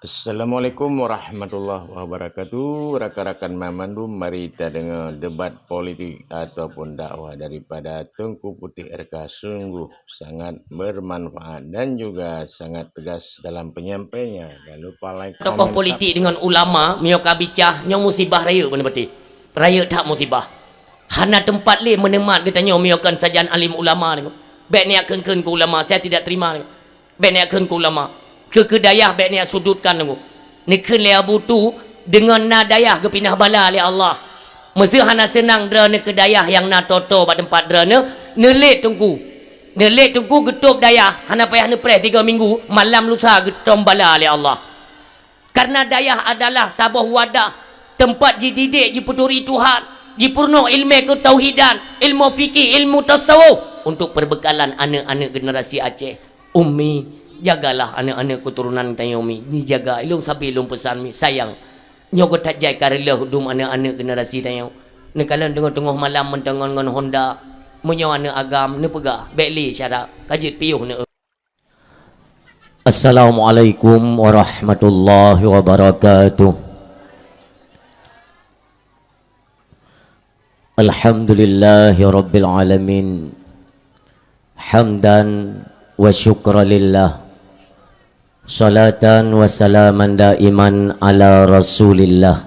Assalamualaikum warahmatullahi wabarakatuh. Rakan-rakan memandu, mari kita dengar debat politik ataupun dakwah daripada Tengku Putih RK. Sungguh sangat bermanfaat dan juga sangat tegas dalam penyampainya. Jangan lupa like, Tokoh komen, politik subscribe. dengan ulama mioka bicah nyong musibah raya benar betul. Raya tak musibah. Hana tempat le menemat kita nyong miokan sajian alim ulama ni. Baik ni akan ke ulama, saya tidak terima ni. Baik ni akan ke ulama. Ke kedayah baik ni sudutkan ni. Ni ke le abu tu dengan nadayah ke pindah bala le Allah. Mesti hana senang dra ni kedayah yang na toto pada tempat dra ni nelit tunggu. Nelit tunggu getup dayah hana payah ni preh 3 minggu malam lusa getom bala le Allah. Karena dayah adalah sabah wadah tempat dididik dipeduri Tuhan, dipurno ilmu ketauhidan, ilmu fikih, ilmu tasawuf untuk perbekalan anak-anak generasi Aceh. Umi, jagalah anak-anak keturunan tanya Umi. Ni jaga ilung sabi ilung pesan mi sayang. Nyogo tak jai karela hudum anak-anak generasi tanya. Ni kalian tengah-tengah malam mentengon ngon Honda, menyo anak agam ni pegah, bekli syarat, kajit piuh ni. Assalamualaikum warahmatullahi wabarakatuh. Alhamdulillahi rabbil alamin. Hamdan wa syukra lillah. Salatan wa salaman daiman ala rasulillah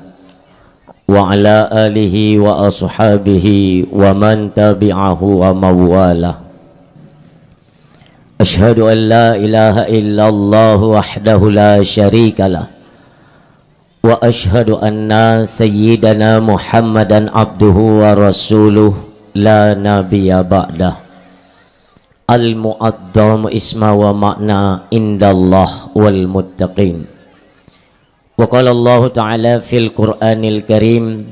wa ala alihi wa ashabihi wa man tabi'ahu wa mawalah. Ashhadu an la ilaha illallah wahdahu la syarika lah wa ashhadu anna sayyidana Muhammadan abduhu wa rasuluh la nabiyya ba'dah al-mu'addam isma wa makna indallah wal muttaqin. Wa qala Allah ta'ala fil Qur'anil Karim,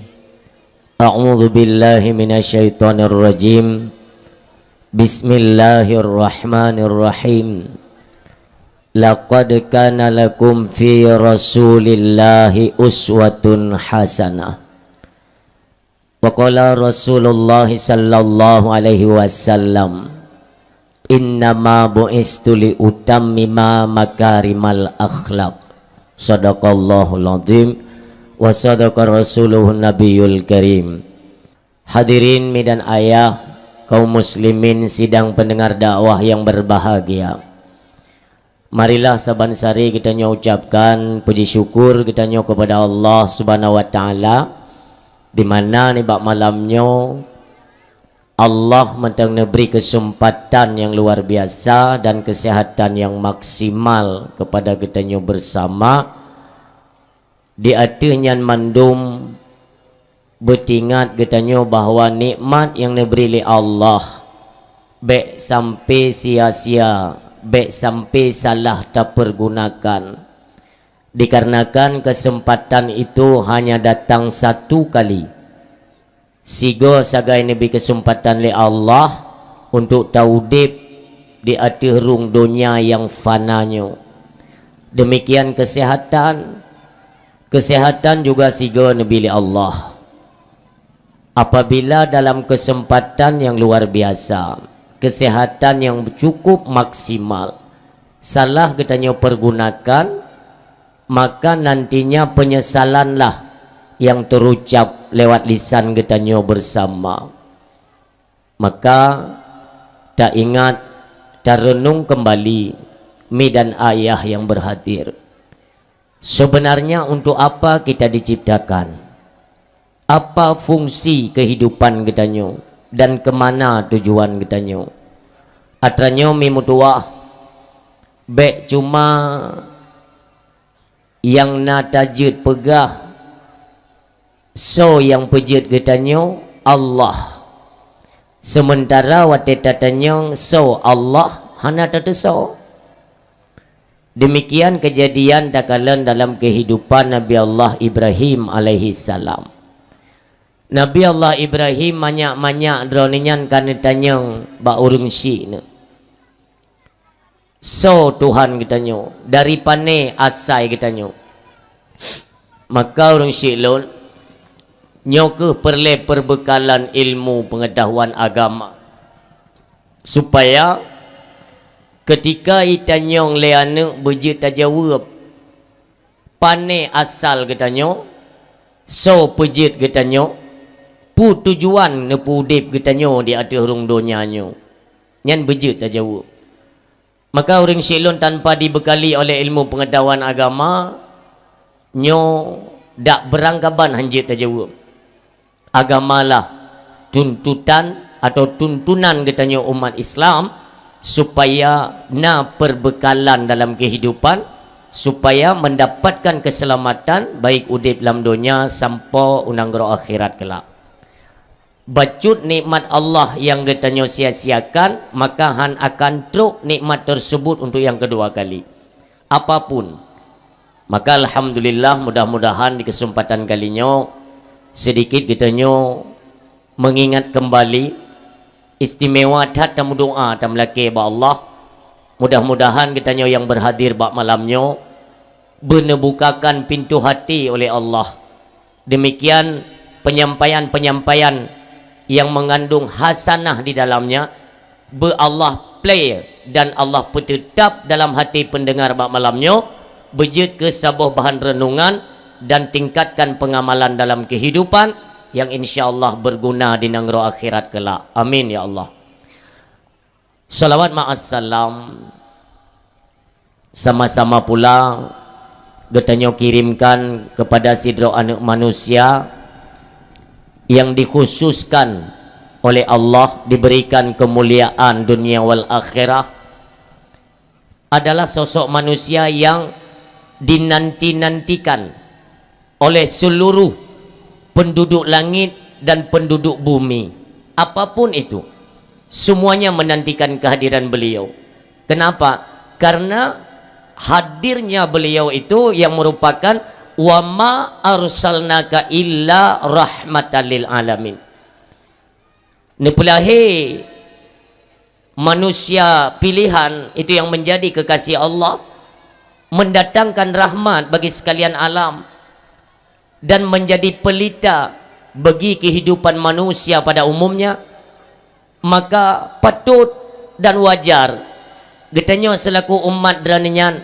a'udzu billahi minasyaitonir rajim. Bismillahirrahmanirrahim. Laqad kana lakum fi rasulillahi uswatun hasanah. Wa qala Rasulullah sallallahu alaihi wasallam, innama bu'istu li utammima makarimal akhlaq. Sadaqallahul azim wa sadaqa rasuluhun nabiyul karim. Hadirin medan ayah, kaum muslimin sidang pendengar dakwah yang berbahagia, marilah saban sari kita ucapkan puji syukur kita kepada Allah Subhanahu wa taala, di mana ni bak malamnya Allah mentang neberi kesempatan yang luar biasa dan kesehatan yang maksimal kepada kita bersama di atasnya mandum bertingat katanya bahawa nikmat yang diberi oleh Allah baik sampai sia-sia, baik sampai salah tak pergunakan, dikarenakan kesempatan itu hanya datang satu kali. Sigo sagai nabi kesempatan oleh Allah untuk taudib di atas rung dunia yang fananya. Demikian kesehatan juga sigo nabi oleh Allah. Apabila dalam kesempatan yang luar biasa, kesehatan yang cukup maksimal, salah katanya pergunakan, maka nantinya penyesalanlah yang terucap lewat lisan katanya bersama. Maka tak ingat, tak renung kembali mi dan ayah yang berhadir. Sebenarnya untuk apa kita diciptakan? Apa fungsi kehidupan katanya dan kemana tujuan katanya? Atranya mimutuah baik cuma yang natajid pegah so yang pejit katanya Allah, sementara watetatanya so Allah hana tata so. Demikian kejadian takalan dalam kehidupan Nabi Allah Ibrahim alaihi salam. Nabi Allah Ibrahim banyak-banyak droninyan kan tanya ba urung syik. So Tuhan kitanya dari pane asai kitanya. Maka urung syik lon nyoke perle perbekalan ilmu pengetahuan agama supaya ketika itanyong leane berje tajawab pane asal katanya, so pejit katanya, pu tujuan ne pu udip katanya di atas rung donyanya. Nyan bejit tak jawab. Maka orang silon tanpa dibekali oleh ilmu pengetahuan agama, nyo dak beranggapan hanjit tak jawab. Agamalah tuntutan atau tuntunan katanya umat Islam supaya na perbekalan dalam kehidupan, supaya mendapatkan keselamatan baik udip dalam dunia sampai unang roh akhirat kelak. Bacut nikmat Allah yang katanya sia-siakan, maka han akan truk nikmat tersebut untuk yang kedua kali apapun. Maka alhamdulillah, mudah-mudahan di kesempatan kalinya sedikit katanya mengingat kembali istimewa tat tamu doa tam laki ba Allah. Mudah-mudahan katanya yang berhadir bak malamnya benebukakan pintu hati oleh Allah. Demikian penyampaian-penyampaian yang mengandung hasanah di dalamnya, be Allah play dan Allah petetap dalam hati pendengar bak malamnya, bejut ke sebuah bahan renungan dan tingkatkan pengamalan dalam kehidupan yang insya-Allah berguna di nangro akhirat kelak. Amin ya Allah. Salawat ma'as salam sama-sama pula katanya kirimkan kepada sidro anak manusia yang dikhususkan oleh Allah diberikan kemuliaan dunia wal akhirah, adalah sosok manusia yang dinanti-nantikan oleh seluruh penduduk langit dan penduduk bumi. Apapun itu, semuanya menantikan kehadiran beliau. Kenapa? Karena hadirnya beliau itu yang merupakan wa ma arsalnaka illa rahmatan lil alamin. Nepulahi manusia pilihan itu yang menjadi kekasih Allah, mendatangkan rahmat bagi sekalian alam dan menjadi pelita bagi kehidupan manusia pada umumnya. Maka patut dan wajar katanya selaku umat dranian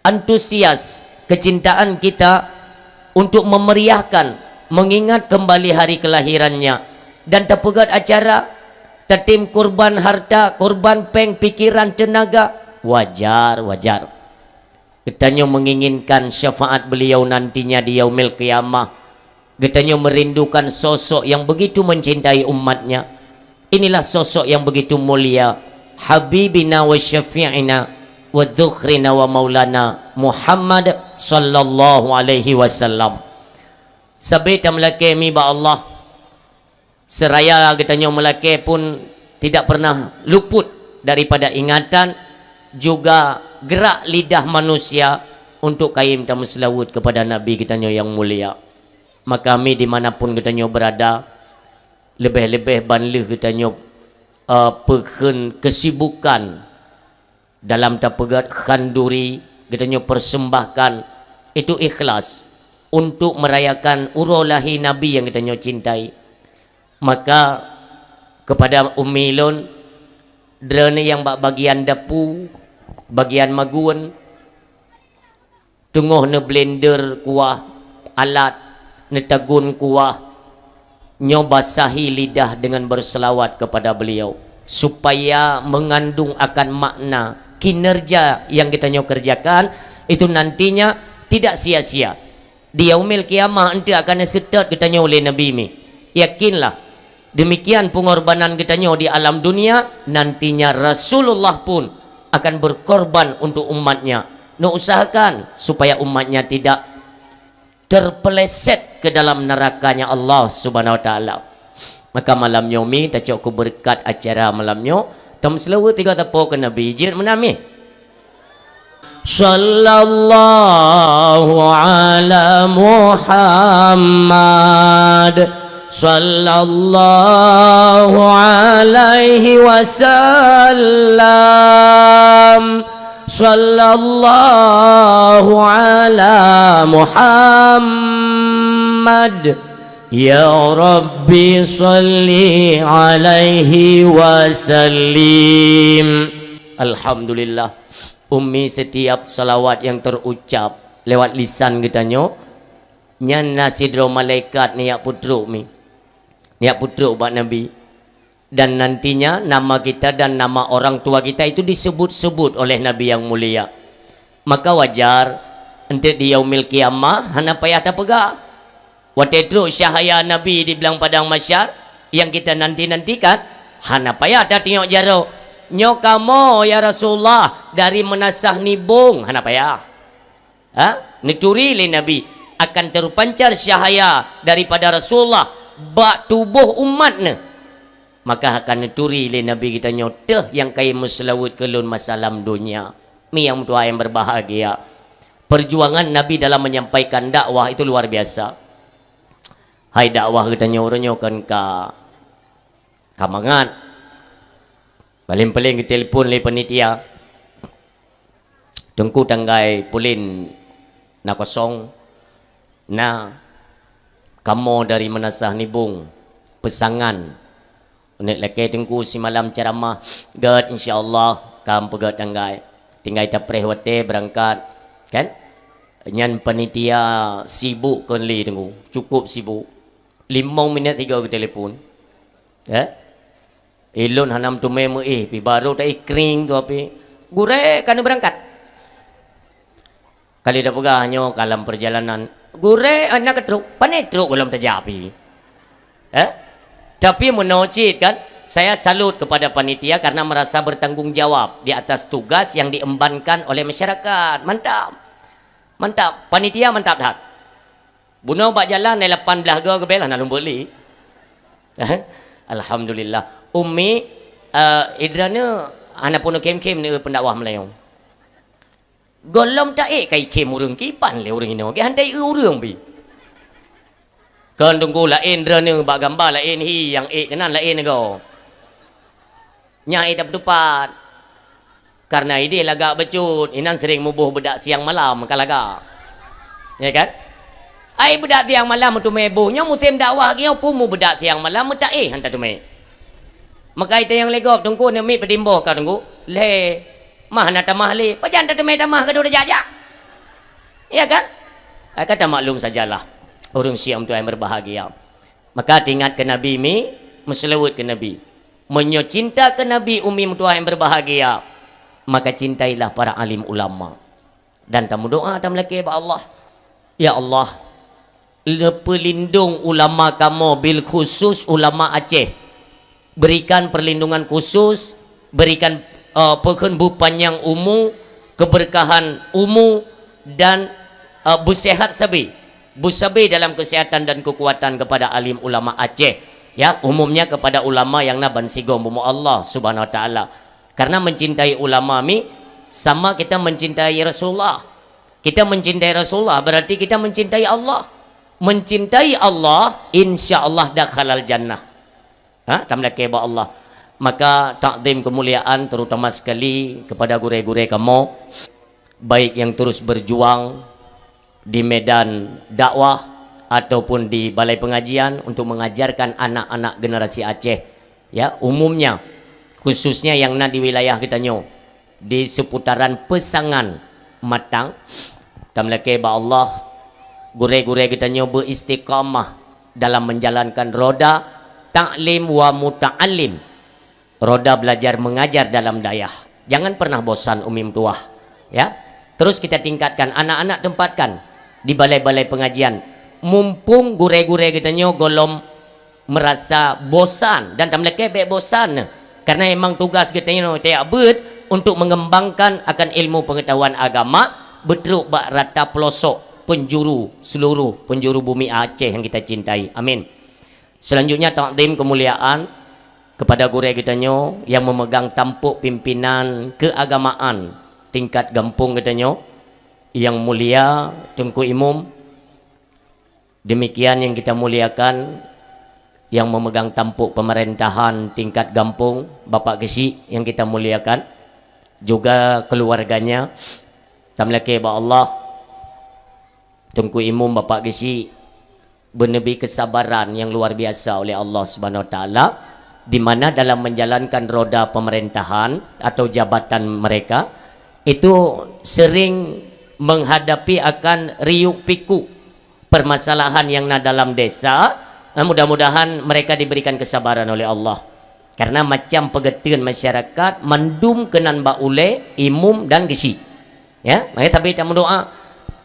antusias kecintaan kita untuk memeriahkan, mengingat kembali hari kelahirannya, dan terpegat acara tertim kurban harta, kurban peng, pikiran, tenaga. Wajar katanya menginginkan syafaat beliau nantinya di yaumil qiyamah. Katanya merindukan sosok yang begitu mencintai umatnya. Inilah sosok yang begitu mulia, habibina wa syafi'ina wa dzukhrina wa maulana Muhammad sallallahu alaihi wasallam. Sabita melaki mi ba Allah, seraya katanya melaki pun tidak pernah luput daripada ingatan juga gerak lidah manusia untuk kaim tamu selawut kepada Nabi katanya yang mulia. Maka kami dimanapun katanya berada, lebih-lebih banlih katanya peken kesibukan dalam tapegat khanduri katanya persembahkan itu ikhlas untuk merayakan urolahi Nabi yang katanya cintai. Maka kepada Ummi Lun drone yang bagian dapu, bagian maguan, tengah ne blender kuah, alat ne tagun kuah, nyobasahi lidah dengan berselawat kepada beliau supaya mengandung akan makna kinerja yang kita kerjakan itu nantinya tidak sia-sia. Di yaumil kiamah nanti akan sedat kita oleh Nabi ini. Yakinlah demikian pengorbanan kita di alam dunia, nantinya Rasulullah pun akan berkorban untuk umatnya. Usahakan supaya umatnya tidak terpeleset ke dalam nerakanya Allah subhanahu wa ta'ala. Maka malam yomi tak cukup berkat acara malamnya tam selawat tiga tapo ke Nabi jin menami sallallahu ala Muhammad sallallahu alaihi wasallam sallallahu ala Muhammad ya Rabbi salli alaihi wasallim. Alhamdulillah, Ummi setiap salawat yang terucap lewat lisan kita nyo nyan nasidro malaikat niat putruk mi niat putruk buat Nabi, dan nantinya nama kita dan nama orang tua kita itu disebut-sebut oleh Nabi yang mulia. Maka wajar untuk di yaumil kiamah hana payah tak pegah waktu itu syahaya Nabi di belang padang masyar yang kita nanti-nantikan, hana payah tak tengok jaro nyo kamu ya Rasulullah dari menasah nibung, hana payah neturi le Nabi akan terpancar syahaya daripada Rasulullah bak tubuh umatnya, maka akan neturi le Nabi kita nyoteh yang kaya muslawut kelun masalam dunia. Mi yang tua yang berbahagia, perjuangan Nabi dalam menyampaikan dakwah itu luar biasa. Hai dakwah kita nyoronyo kan ka kamangan paling-paling ke telefon le panitia tengku tanggai pulin na kosong na kamu dari menasah nibung pesangan unik laki tengku si malam ceramah gad insyaallah kam pegat tanggai tinggal kita prehwate berangkat kan nyan panitia sibuk kan li tengku cukup sibuk 5 minit 3 ke telefon ilun hanam tu memo pi baru tak kering tu api gure kan berangkat kali dah pegahnya kalam perjalanan gure anak truk panai truk belum terjadi tapi menocit kan saya salut kepada panitia karena merasa bertanggung jawab di atas tugas yang diembankan oleh masyarakat. Mantap mantap panitia mantap dah buno bak jalan dari 18 ke belah nak beli alhamdulillah umi idrana anak pun kem-kem ni pendakwah Melayu golom tak kai kem urang kipan le urang ino ke hantai urang bi kan tunggu lain drana bak gambar lain hi yang kenan lain go nyai tak bertupat karena ide lagak becut inan sering mubuh bedak siang malam kalaga ya kan ai bedak siang malam tu mebuhnya musim dakwah dia pumu bedak siang malam tak hantar tu me maka itu yang legop tunggu ni mi pedimbo kau tunggu le mah nak tamah le pajan tak me tamah ke dah jajak ya kan kata maklum sajalah orang Syiam tu yang berbahagia. Maka ingat ke Nabi mi meselawat ke Nabi menyocinta ke Nabi umi mutua yang berbahagia, maka cintailah para alim ulama dan tamu doa tam laki ba Allah ya Allah pelindung ulama kamu bil khusus ulama Aceh, berikan perlindungan khusus, berikan perkembuhan panjang umur, keberkahan umur dan busehat sabi dalam kesehatan dan kekuatan kepada alim ulama Aceh ya, umumnya kepada ulama yang naban sigom bumu Allah subhanahu wa ta'ala. Karena mencintai ulama mi sama kita mencintai Rasulullah. Kita mencintai Rasulullah berarti kita mencintai Allah. Mencintai Allah insya Allah dakhalal jannah. Tamlah keba Allah. Maka takdim kemuliaan terutama sekali kepada gure-gure kamu baik yang terus berjuang di medan dakwah ataupun di balai pengajian untuk mengajarkan anak-anak generasi Aceh ya, umumnya khususnya yang nak di wilayah kita nyo di seputaran Pesangan Matang tamlake ba Allah gure-gure kita nyo beristiqamah dalam menjalankan roda taklim wa muta'alim, roda belajar mengajar dalam dayah. Jangan pernah bosan umim tuah ya, terus kita tingkatkan anak-anak, tempatkan di balai-balai pengajian mumpung gure-gure kita nyo golom merasa bosan dan tamleke be bosan karena emang tugas kita nyo tiap bet untuk mengembangkan akan ilmu pengetahuan agama betruk bak rata pelosok penjuru seluruh penjuru bumi Aceh yang kita cintai. Amin. Selanjutnya takdim kemuliaan kepada gure kita nyo yang memegang tampuk pimpinan keagamaan tingkat kampung kita nyo yang mulia Tengku Imam. Demikian yang kita muliakan yang memegang tampuk pemerintahan tingkat kampung Bapak Gesi yang kita muliakan, juga keluarganya tamlake ba Allah Tengku Imam Bapak Gesi bernebi kesabaran yang luar biasa oleh Allah Subhanahu wa taala di mana dalam menjalankan roda pemerintahan atau jabatan mereka itu sering menghadapi akan riuk pikuk permasalahan yang ada dalam desa. Mudah-mudahan mereka diberikan kesabaran oleh Allah, karena macam pegetuan masyarakat mandum kenan ba ule imum dan gesi ya. Maka tapi kita berdoa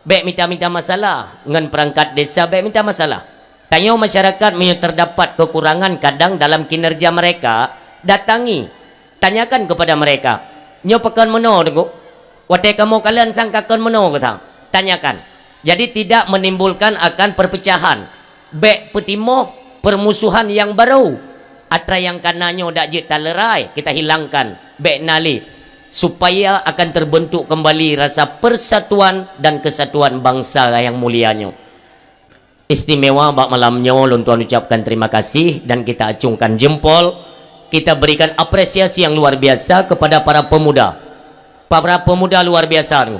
baik minta masalah dengan perangkat desa, baik minta masalah tanya masyarakat yang terdapat kekurangan kadang dalam kinerja mereka, datangi tanyakan kepada mereka nyo pekan meno tengok wate kamu kalian sangkakan meno kata, tanyakan. Jadi tidak menimbulkan akan perpecahan, baik petimoh permusuhan yang baru atra yang kananyo dak je talerai kita hilangkan baik nali supaya akan terbentuk kembali rasa persatuan dan kesatuan bangsa yang mulianya. Istimewa bak malamnya ulun tuan ucapkan terima kasih dan kita acungkan jempol, kita berikan apresiasi yang luar biasa kepada para pemuda luar biasa.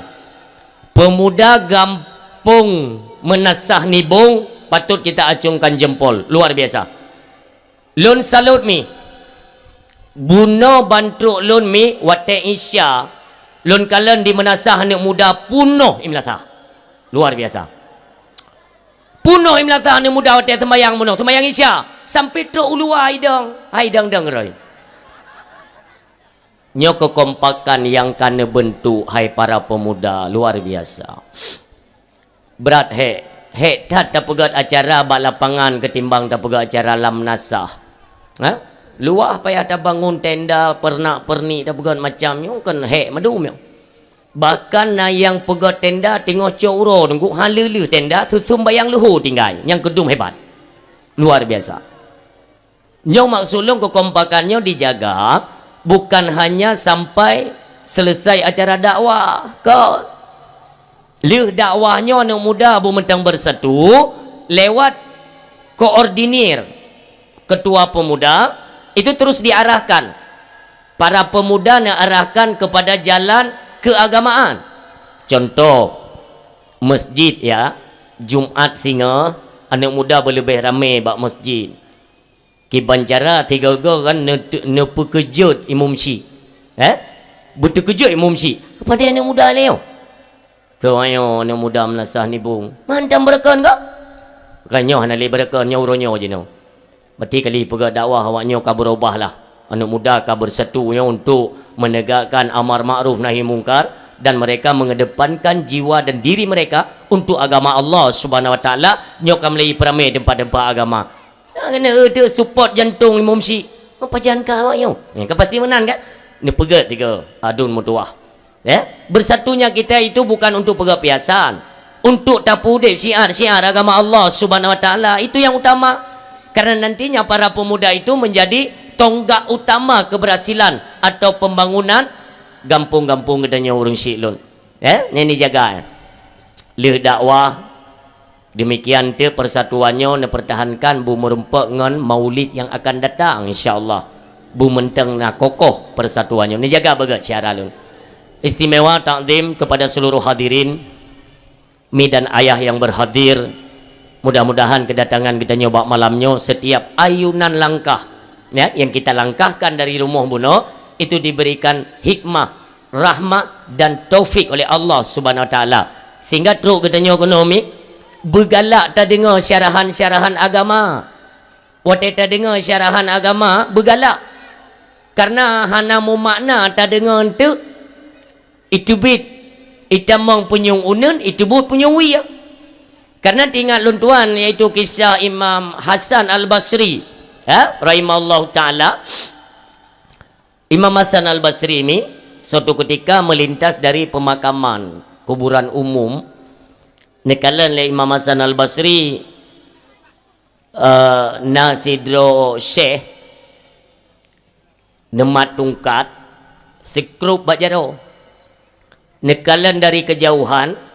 Pemuda Gampung Menasah Nibung patut kita acungkan jempol, luar biasa. Lun salut mi buno bantu lun mi wate isya lun kalian di Menasah anak muda punoh imlasah, luar biasa. Punoh imlasah anak muda wate sembayang muno sembayang isya sampai tu ulu haidang dengerai nyo kekompakan yang kana bentuk hai para pemuda luar biasa. Berat tak pegat acara bak lapangan ketimbang tak pegat acara lam nasah. Luah payah tak bangun tenda pernak-pernik tak pegat macamnya kan madum. Bahkan yang pegat tenda tengok coro tunggu halulu tenda susum bayang luhu tinggal yang kedum hebat. Luar biasa. Nyo maksulung kekompakannya dijaga bukan hanya sampai selesai acara dakwah kan. Lih dakwahnya anak muda bumentang bersatu lewat koordinir ketua pemuda itu terus diarahkan. Para pemuda nak arahkan kepada jalan keagamaan. Contoh masjid ya, Jumaat singa anak muda berlebih ramai bak masjid. Ki bancara tiga kan ne pekejut imam si. Betul kejut imam si. Apa dia anak muda leo? Kau ayo anak muda Menasah Nibung. Mantam berkan kau? Kanyo hanali berkan nyo uronyo je no. Berarti kali pegak dakwah awaknya ka berubahlah. Anak muda ka bersatunya untuk menegakkan amar ma'ruf nahi mungkar dan mereka mengedepankan jiwa dan diri mereka untuk agama Allah Subhanahu wa taala. Nyo ka melai peramai tempat-tempat agama. Kena ada support jantung imam si. Apa jangka awak yo? Kan pasti menang kan? Ni pegat tiga adun mutuah. Bersatunya kita itu bukan untuk pegapiasan, untuk tapudip syiar-syiar agama Allah Subhanahu wa taala, itu yang utama. Karena nantinya para pemuda itu menjadi tonggak utama keberhasilan atau pembangunan gampung-gampung gedanya urang Syiklun. Ini jaga. Lih dakwah demikian tu persatuannya dipertahankan bu merempak dengan maulid yang akan datang insyaallah. Bu menteng na kokoh persatuannya. Ni jaga bagat syiar alun. Istimewa takdim kepada seluruh hadirin mi dan ayah yang berhadir. Mudah-mudahan kedatangan kita nyoba malamnya setiap ayunan langkah ya, yang kita langkahkan dari rumah buno itu diberikan hikmah, rahmat dan taufik oleh Allah Subhanahu wa taala. Sehingga teruk kita ekonomi bergalak tak dengar syarahan-syarahan agama. Waktu tak dengar syarahan agama bergalak. Karena hana mu makna tak dengar tu itu bit itamang punyung unun itu but punyung wiya. Karena tinggal luntuan iaitu kisah Imam Hasan Al-Basri rahimallahu taala. Imam Hasan Al-Basri ini suatu ketika melintas dari pemakaman kuburan umum. Nekalan le Imam Hasan Al-Basri nasidro syekh nemat tungkat sekrup bajaro. Nekalan dari kejauhan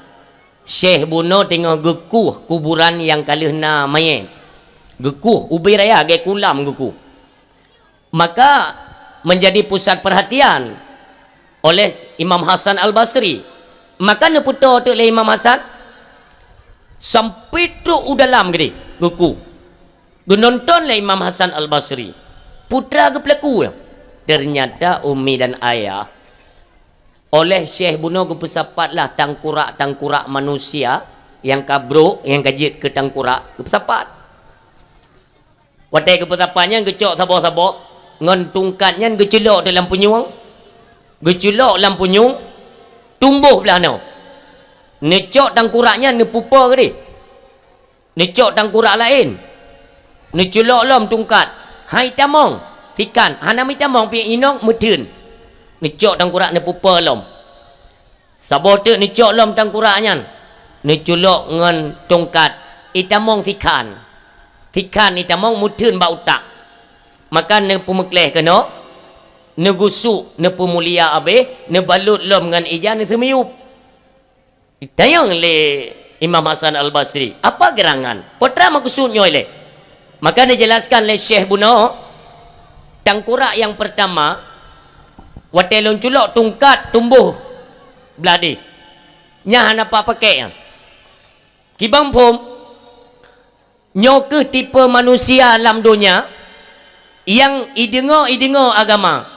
Syekh buno tengok gekuh kuburan yang kalihna mayat. Gekuh ubi raya ge kulam gekuh. Maka menjadi pusat perhatian oleh Imam Hasan Al-Basri. Maka ne puto tu le Imam Hasan sampai tu udalam gede gekuh. Gunonton le Imam Hasan Al-Basri. Putra ke pelaku. Ternyata umi dan ayah oleh Syekh Buno kepesapatlah tangkurak manusia yang kabruk yang kajit ke tangkurak kepesapat watai kepesapatnya gecok sabok-sabok ngan tungkatnya gecelok dalam penyung gecelok dalam penyung tumbuh belah no necok tangkuraknya nepupa ke di necok tangkurak lain necelok lom tungkat hai tamong tikan hanami tamong pi inong medun necok tangkurak nepupa lom sabote necok lom tangkuraknya neculok ngan tungkat itamong tikan itamong medun ba utak maka ne pumekleh kena ne gusuk ne pumulia abe ne balut lom ngan ijan ne semiup ditayang le Imam Hasan Al-Basri apa gerangan potra maksudnya le maka dijelaskan oleh Syekh Buno tangkurak yang pertama watelon culok tungkat tumbuh beladi nya apa pakai kibang pom nyo ke tipe manusia alam dunia yang idengo agama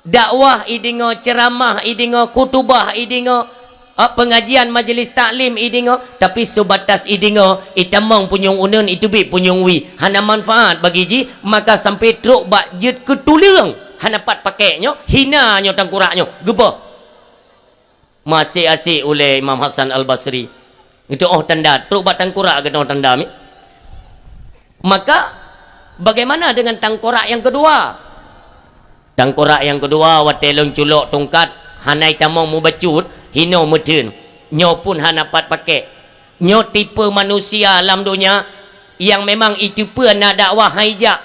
dakwah idengo ceramah idengo kutubah idengo pengajian majlis taklim idingo tapi sebatas idingo itamong punyung unun itu bi punyung wi hana manfaat bagi ji maka sampai truk bakjet ketulung hana pat pakainya hina nyo tangkuraknya gebah masih asik oleh Imam Hasan Al-Basri itu tanda truk bak tangkurak ke tanda mi maka bagaimana dengan tangkurak yang kedua watelong culok tungkat hanai tamong mu bacut hino medun nyo pun hanapat pakai nyo tipe manusia alam dunia yang memang itu pun nak dakwah haijak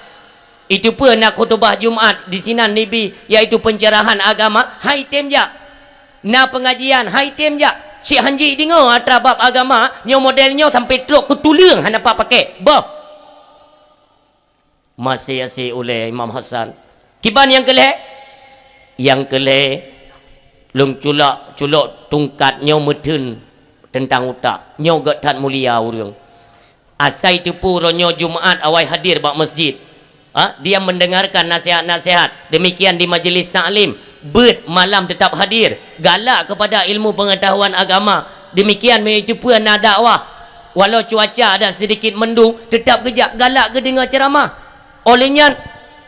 itu pun nak khutbah Jumaat di sinan Nabi iaitu pencerahan agama hai temjak na pengajian hai temjak Syekh Hanji dengar atrabab agama nyo modelnya sampai truk ketulung hanapat pakai bah masih asih oleh Imam Hasan kiban yang keleh lung culak tungkat nyo medun tentang utak nyo gatat mulia urang asai tepu ronyo Jumaat awai hadir bak masjid dia mendengarkan nasihat-nasihat demikian di majlis taklim bet malam tetap hadir galak kepada ilmu pengetahuan agama demikian itu pun nak dakwah walau cuaca ada sedikit mendung tetap kejak galak ke dengar ceramah olehnya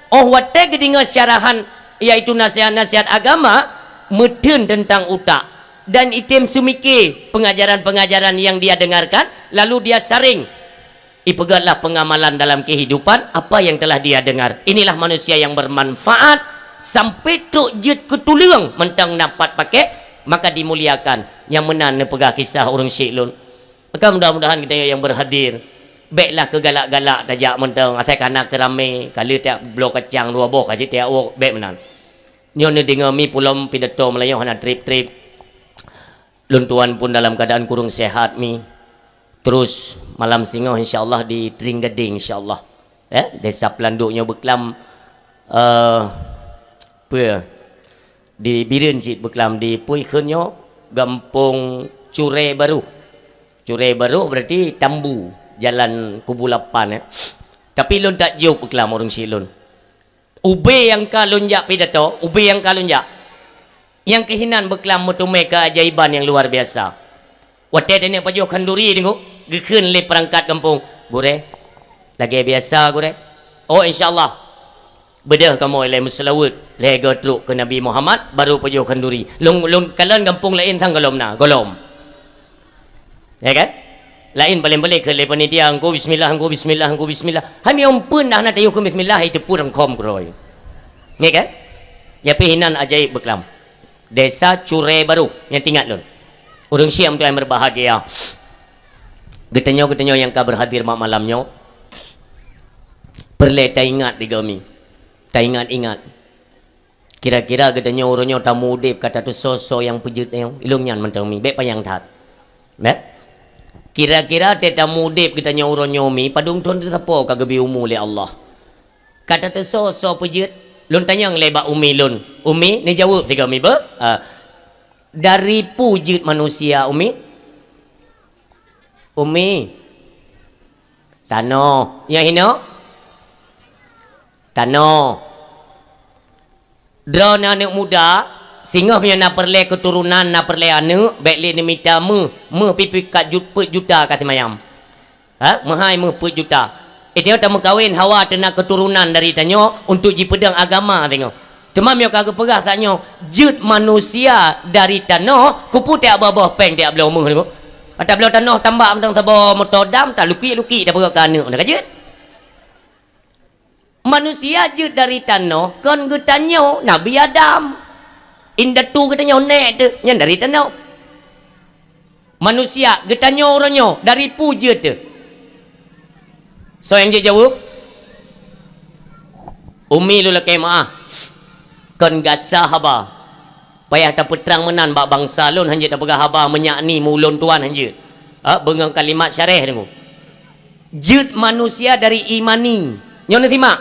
watai ke dengar syarahan iaitu nasihat-nasihat agama medun tentang utak dan item sumiki pengajaran-pengajaran yang dia dengarkan lalu dia saring ipegatlah pengamalan dalam kehidupan apa yang telah dia dengar inilah manusia yang bermanfaat sampai tuk jet ketulung mentang dapat pakai maka dimuliakan yang menan pegah kisah orang Syiklun maka mudah-mudahan kita yang berhadir baiklah ke galak-galak tajak mentang asal kanak kerame kalau tiap blok kacang dua bok aja tiap wok baik menan nyo ne dengar mi pulau pidato Melayu hana trip luntuan pun dalam keadaan kurung sehat mi terus malam singoh insyaallah di Tring Gading insyaallah desa pelanduknya beklam di Biren cik beklam di Pui Khenyo Gampung Cure Baru berarti Tambu jalan Kubu 8 tapi lun tak jauh beklam orang silun ube yang kalunjak pidato ube yang kalunjak yang kehinan beklam mutume keajaiban yang luar biasa wadah ini pajo kanduri dengo gekun le perangkat kampung gure lagi biasa gure insyaallah bedah kamu le muslawut le gotruk ke Nabi Muhammad baru pajo kanduri lung kalan kampung lain thang golom ya kan lain paling-paling ke le panitia engko bismillah hami ampun dah nak tayu ke bismillah itu purang kom kroy ya kan ya pihinan ajaib beklam desa Cure Baru yang tinggal lun urang Syam tu yang berbahagia getanyo yang ka berhadir malamnya perle ta ingat di kami ta ingat kira-kira getanyo urangnya tamu udip kata tu sosok yang pejut yang ilungnya mentang mi baik payang tat kira-kira teta mudip kita nyuruh nyomi padung tuan tetapo kagabi umu le Allah kata tu so pejut lun tanya lebak umi lun umi ni jawab tiga umi dari pujut manusia umi tano ya hino tano drone anak muda Singgah punya nak perle keturunan nak perle anak baik le ni minta pipi kat juta kata mayam. Mahai per juta. Dia tak kawin Hawa nak keturunan dari tanyo untuk ji pedang agama tengok. Cuma mio kagak pegah tanyo jut manusia dari tanah kupu tak abah peng tak belah umur tengok. Atau belah tanah tambah mentang tabo motodam tak luki dah pegah kana dah kajut. Manusia jut dari tanah kon getanyo Nabi Adam. Indah tu katanya nek tu yang dari tanah. Manusia getanyo orangnya dari puja tu. So yang dia jawab Umi lu lakai maaf kon gasah haba payah tak peterang menan bak bangsa lun hanya tak pegah haba menyakni mulun tuan hanya bengang kalimat syarah dengu jut manusia dari imani nyon terima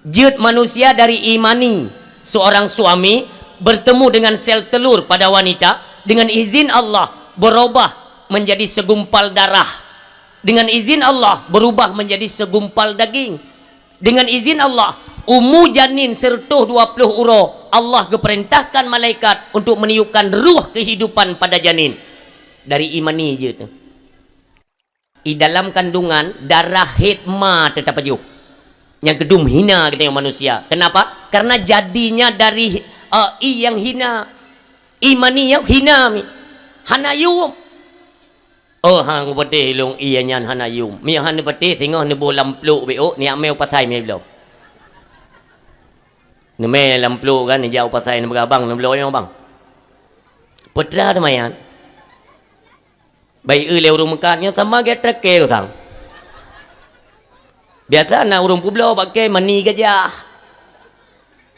jut manusia dari imani seorang suami bertemu dengan sel telur pada wanita dengan izin Allah berubah menjadi segumpal darah dengan izin Allah berubah menjadi segumpal daging dengan izin Allah umu janin sertuh 20 uro Allah keperintahkan malaikat untuk meniupkan ruh kehidupan pada janin dari imani je tu di dalam kandungan darah hitma tetap aja yang kedum hina kita yang manusia kenapa? Karena jadinya dari yang hina imani yang hina mi hanayum hang patih long ianyan hanayum mi han patih tengok ne bolam pluk beo ni amel pasai mi belum ne me lam pluk kan ni jauh pasai ne berabang ne belum bang putra demayan bai leu rumah nya sama ge treke tang biasa na urung publo pakai mani gajah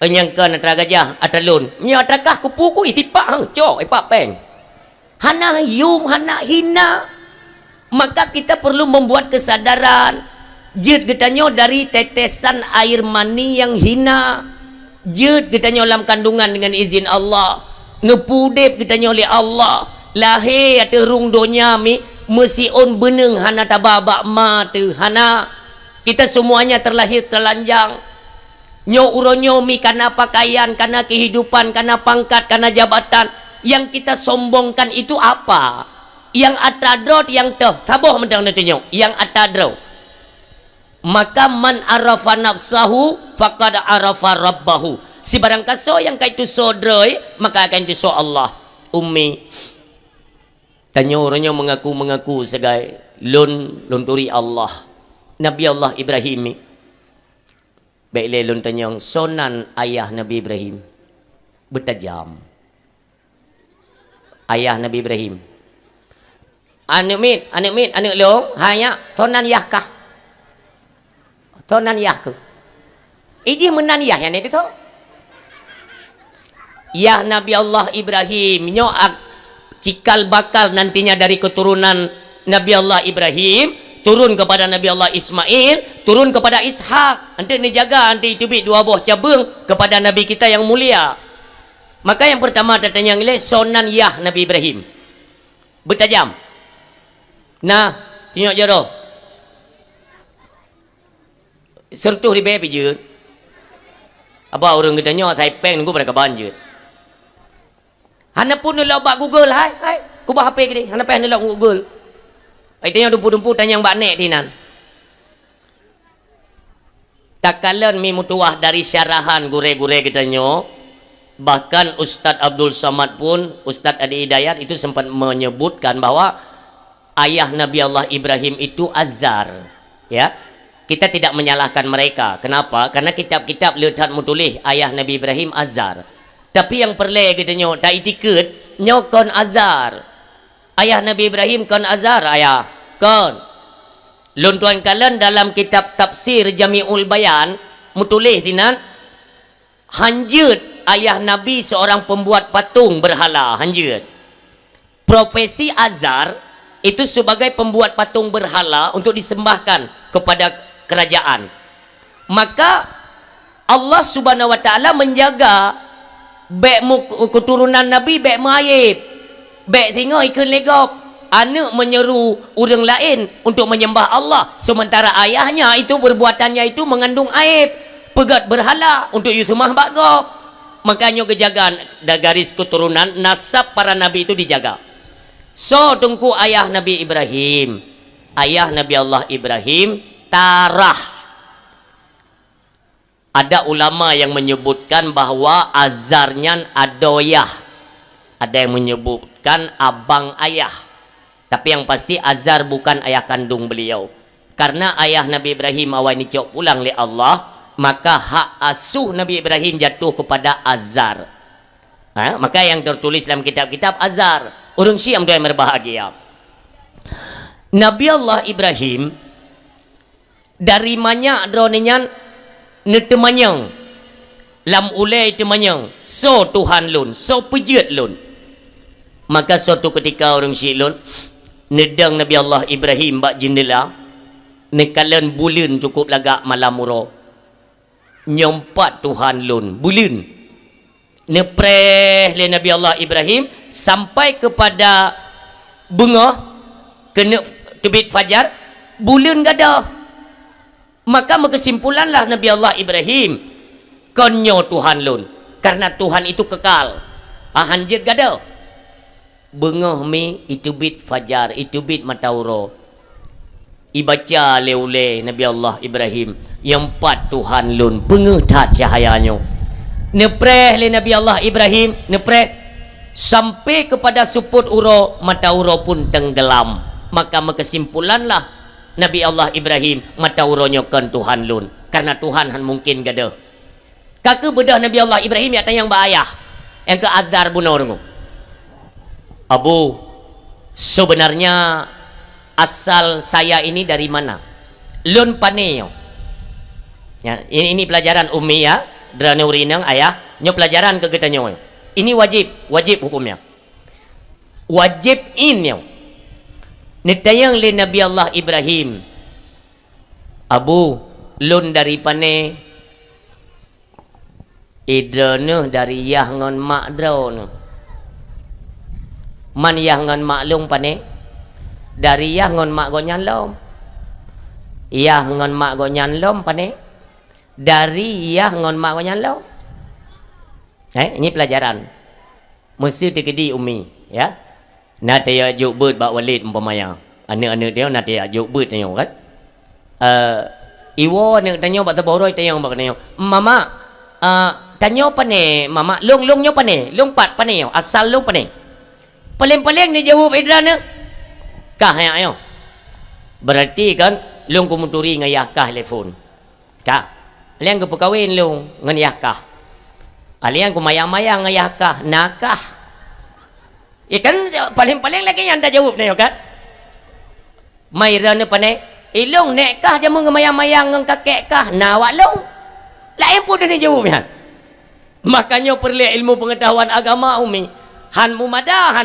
Enyangkan atra gajah atalun. Nya atrakah kupu isipak cok ipak peng. Hana yum hana hina. Maka kita perlu membuat kesadaran. Jut getanyo dari tetesan air mani yang hina. Jut getanyo dalam kandungan dengan izin Allah. Ngepudep getanyo oleh Allah. Lahir ate rung donya mi mesiun beneng hana tababak ma tu hana. Kita semuanya terlahir telanjang. Nyo uronyo mi karena pakaian, karena kehidupan, karena pangkat, karena jabatan. Yang kita sombongkan itu apa? Yang atadrot yang teh saboh mentang nantinya yang atadro. Maka man arafa nafsahu faqad arafa rabbahu. Si barang kaso yang kaitu sodroi maka akan diso Allah. Ummi tanyo uronyo mengaku segai lunturi Allah. Nabi Allah Ibrahim baik lelun tanyang sonan ayah Nabi Ibrahim bertajam ayah Nabi Ibrahim anak mit anak long hanya sonan yahkah sonan yahku iji menan yah yang itu yah Nabi Allah Ibrahim nyo cikal bakal nantinya dari keturunan Nabi Allah Ibrahim turun kepada Nabi Allah Ismail, turun kepada Ishak. Nanti ni jaga nanti tubik dua buah cabang kepada Nabi kita yang mulia. Maka yang pertama datanya nilai sonan yah Nabi Ibrahim. Bertajam. Nah, tengok jero. Sertuh di bepi je. Apa orang kita nyok saya peng nunggu pada kaban je. Hana pun nak buat Google hai. Ku bah HP ke ni. Hana peng nak Google. Aitanya dumpu-dumpu tanya yang baknek dinan. Tak kalan mi mutuah dari syarahan gure-gure kita nyo. Bahkan Ustaz Abdul Samad pun, Ustaz Adi Hidayat itu sempat menyebutkan bahwa ayah Nabi Allah Ibrahim itu Azar. Ya, kita tidak menyalahkan mereka. Kenapa? Karena kitab-kitab lihat mutulih ayah Nabi Ibrahim Azar. Tapi yang perlu kita nyo tak itikut nyo kon Azar. Ayah Nabi Ibrahim kon Azar ayah kon lun tuan kalian dalam kitab tafsir Jami'ul Bayan mutulih sinan hanjut ayah Nabi seorang pembuat patung berhala hanjut profesi Azar itu sebagai pembuat patung berhala untuk disembahkan kepada kerajaan maka Allah Subhanahu Wa Ta'ala menjaga baik keturunan Nabi baik muayib baik tengok ikut legop anak menyeru orang lain untuk menyembah Allah sementara ayahnya itu perbuatannya itu mengandung aib pegat berhala untuk yusmah bagop makanya kejagaan garis keturunan nasab para nabi itu dijaga. So tungku ayah Nabi Ibrahim, ayah Nabi Allah Ibrahim Tarah. Ada ulama yang menyebutkan bahwa azarnya adoyah, ada yang menyebutkan abang ayah, tapi yang pasti Azar bukan ayah kandung beliau. Karena ayah Nabi Ibrahim awal ini cok pulang oleh Allah, maka hak asuh Nabi Ibrahim jatuh kepada Azar. Maka yang tertulis dalam kitab-kitab Azar. Urung Syiam tu yang berbahagia. Nabi Allah Ibrahim dari mana droninya netemanyang lam ulai temanyang so Tuhan lun so pejut lun. Maka suatu ketika orang Syekh lun nedang Nabi Allah Ibrahim bak jendela nekalan bulan cukup lagak malam muro nyompat Tuhan lun bulan nepreh le Nabi Allah Ibrahim sampai kepada bunga kena terbit fajar bulan gada. Maka kesimpulanlah Nabi Allah Ibrahim konyo Tuhan lun karena Tuhan itu kekal. Hanjir gada bunga mi itu bit fajar itu bit matauro ibaca leule Nabi Allah Ibrahim yang empat Tuhan lun pengetat cahayanya. Nepreh le Nabi Allah Ibrahim nepreh sampai kepada suput uro mata uro pun tenggelam. Maka kesimpulanlah Nabi Allah Ibrahim mata uronya kan Tuhan lun karena Tuhan han mungkin gada. Kakak bedah Nabi Allah Ibrahim ya tayang bayah yang ke Azar bunor. Abu, sebenarnya asal saya ini dari mana? Lun paneo. Ya, ini pelajaran ummi ya. Drane urinang ayah nyo pelajaran ke kita nyo. Ini wajib hukumnya. Wajib inyo. Nitayang le Nabi Allah Ibrahim. Abu, lun dari pane idrane dari yah ngon mak drone. Man yah ngon mak lung pane dari yah ngon mak go nyanlom. Yah ngon mak go nyanlom pane dari yah ngon mak go nyanlom. Ini pelajaran. Mesti tegedi umi ya. Nak dia juk beut bak walid umpamanya. Anak-anak dia nak dia juk beut tanya kan. Iwo nak tanya bak taboroi tanya bak tanya. Mama tanya pane mama long nyo pane long pat pane asal long pane. Paling-paling dia jawab idrana. Kah ya ayo. Berarti kan long kumuturi ngayah kah telefon. Kah. Alian ke perkahwin long ngayah kah. Alian ku mayang-mayang ngayah kah nakah. Kan paling-paling lagi yang dah jawab ni kan. Mairana pane ilong nek kah jamu ngemayang-mayang ngeng kakek kah nawak long. Lain pun dia jawabnya. Makanya perlu ilmu pengetahuan agama umi. Han mumada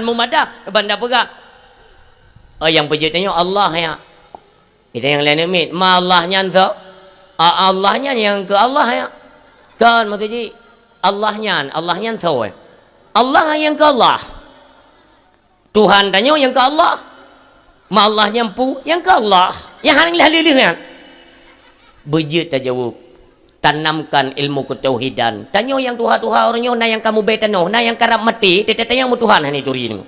banda pegak. Yang pejutnya Allah ya. Itu yang lain mit. Ma Allahnya entah. Allahnya yang ke Allah ya. Kan maksudnya Allahnya entah. Allah yang ke Allah. Tuhan tanya yang ke Allah. Ma Allah nyampu yang ke Allah. Yang hang lalu kan. Bejut tak jawab. Tanamkan ilmu ketauhidan. Tanya yang Tuhan orangnya na yang kamu betano, na yang karap mati, teta yang mu Tuhan hani turin.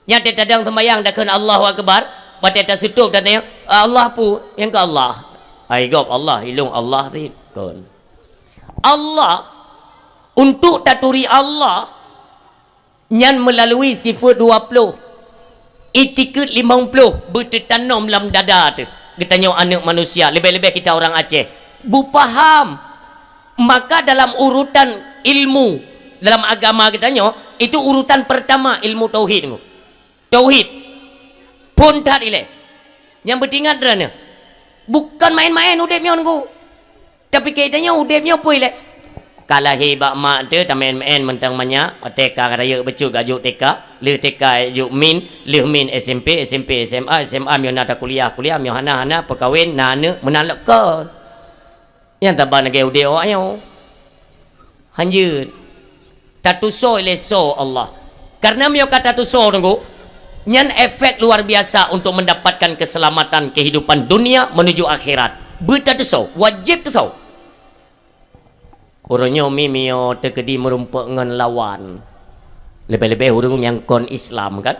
Yang teta dang sembayang dak Allahu akbar, pada teta sutup dan yang Allah pu yang ke Allah. Ai gop Allah hilung Allah ti kon. Allah untuk taturi Allah nyan melalui sifat 20. Etiket 50 bertanam dalam dada tu. Kita tanya anak manusia, lebih-lebih kita orang Aceh. Bu paham. Maka dalam urutan ilmu dalam agama kita nyo itu urutan pertama ilmu tauhid. Tauhid pun tak ile. Yang bertingat derana. Bukan main-main udep nyo nunggu. Tapi kitanya udep nyo apa ile? Kalah hebak mak tu tak main-main mentang banyak TK raya becuk gajuk TK, le TK juk min, le min SMP, SMP SMA, SMA mio nak kuliah mio hana perkahwin nana menalakkan. Yang tabah nak ude awaknya. Hanjut. Tatuso ile so Allah. Karena mio kata tuso nunggu. Nyan efek luar biasa untuk mendapatkan keselamatan kehidupan dunia menuju akhirat. Bertatuso, wajib tuso. Urunyo mimio terkedi merumpuk ngan lawan. Lebih-lebih urung yang kon Islam kan.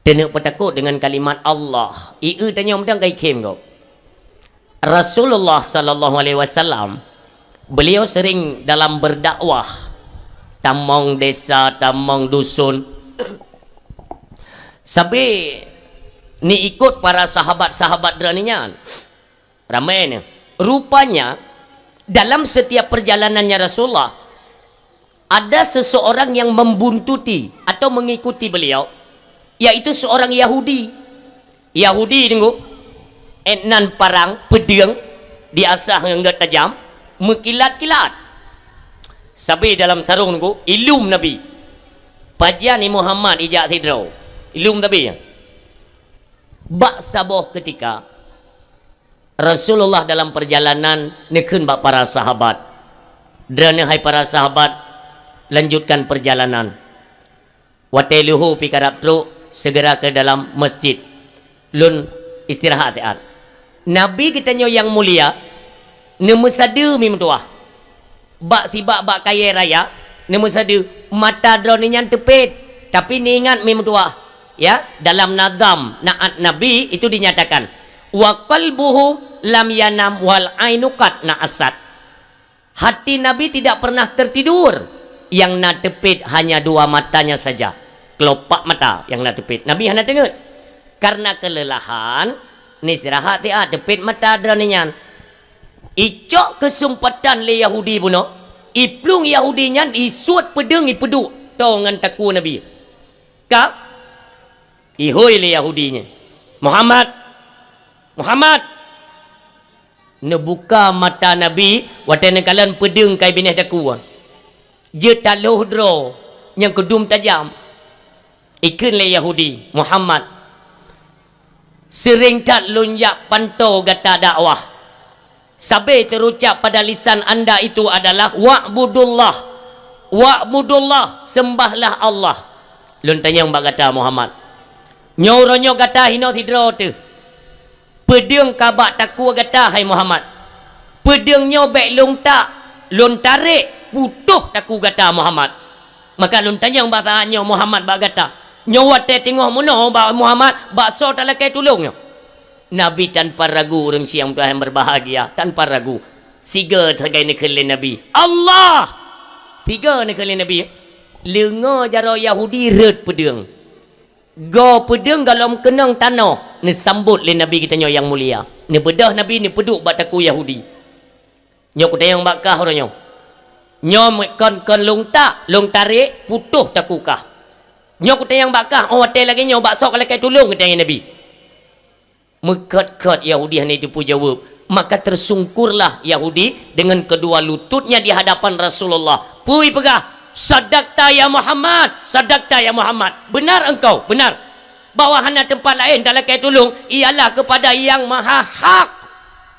Tenuk petakut dengan kalimat Allah. Iu tanya mendang kai kem kau. Rasulullah sallallahu alaihi wasallam beliau sering dalam berdakwah tamong desa, tamong dusun. Sampai ni ikut para sahabat-sahabat deraninya. Ramai ni. Rupanya dalam setiap perjalanannya Rasulullah ada seseorang yang membuntuti atau mengikuti beliau, yaitu seorang Yahudi. Yahudi tunggu enan parang pedang diasah dengan tajam mekilat-kilat sampai dalam sarung tunggu ilum Nabi pajian ni Muhammad ijak tidro ilum Nabi bak saboh ketika Rasulullah dalam perjalanan nekun bak para sahabat dan hai para sahabat lanjutkan perjalanan wateluhu pikarap tru segera ke dalam masjid lun istirahat teat Nabi kitanya yang mulia nemusadu mim tuah bak sibak bak kaya raya nemusadu mata droninya tepet tapi ni ingat mim tuah ya dalam nadam naat Nabi itu dinyatakan wa qalbuhu lam yanam wal ainukat na'asat. Hati Nabi tidak pernah tertidur, yang nak tepit hanya dua matanya saja, kelopak mata yang nak tepit. Nabi hanya dengar karena kelelahan ni istirahat dia tepit mata dranian. Icok kesempatan le Yahudi puno iplung Yahudi nyan isuat pedeng ipeduk tau ngan taku Nabi ka ihoi le Yahudinya Muhammad nebuka mata Nabi watene kalian pedeng kai bineh taku je taluh dro yang kedum tajam ikun le Yahudi Muhammad sering tak lunjak pantau gata dakwah sampai terucap pada lisan anda itu adalah wa'budullah sembahlah Allah. Lun tanya mbak kata Muhammad nyoronyo kata hino tidro tu pedeng kabak taku kata hai Muhammad pedeng nyo bek lung tak lun tarik putuh taku kata Muhammad maka lun tanya mbak tanya Muhammad mbak kata nyawat tengok muno mbak Muhammad bakso tak lakai tulungnya. Nabi tanpa ragu orang siang yang berbahagia tanpa ragu siga tergai nekelin Nabi Allah tiga nekelin Nabi lenga jaro Yahudi red pedeng go pedeng dalam kenang tanah ni sambut le Nabi kita yang mulia ni bedah Nabi ni peduk bataku Yahudi nyok yang bakah orangnya nyom kon long tarik putuh takukah nyok yang bakah hotel lagi nyok bakso kalau kai tulung kita Nabi mekat-kat Yahudi hanya itu pun jawab maka tersungkurlah Yahudi dengan kedua lututnya di hadapan Rasulullah pui pegah sadaqta ya Muhammad benar engkau benar bahwa hanya tempat lain dalam kai tulung ialah kepada yang maha hak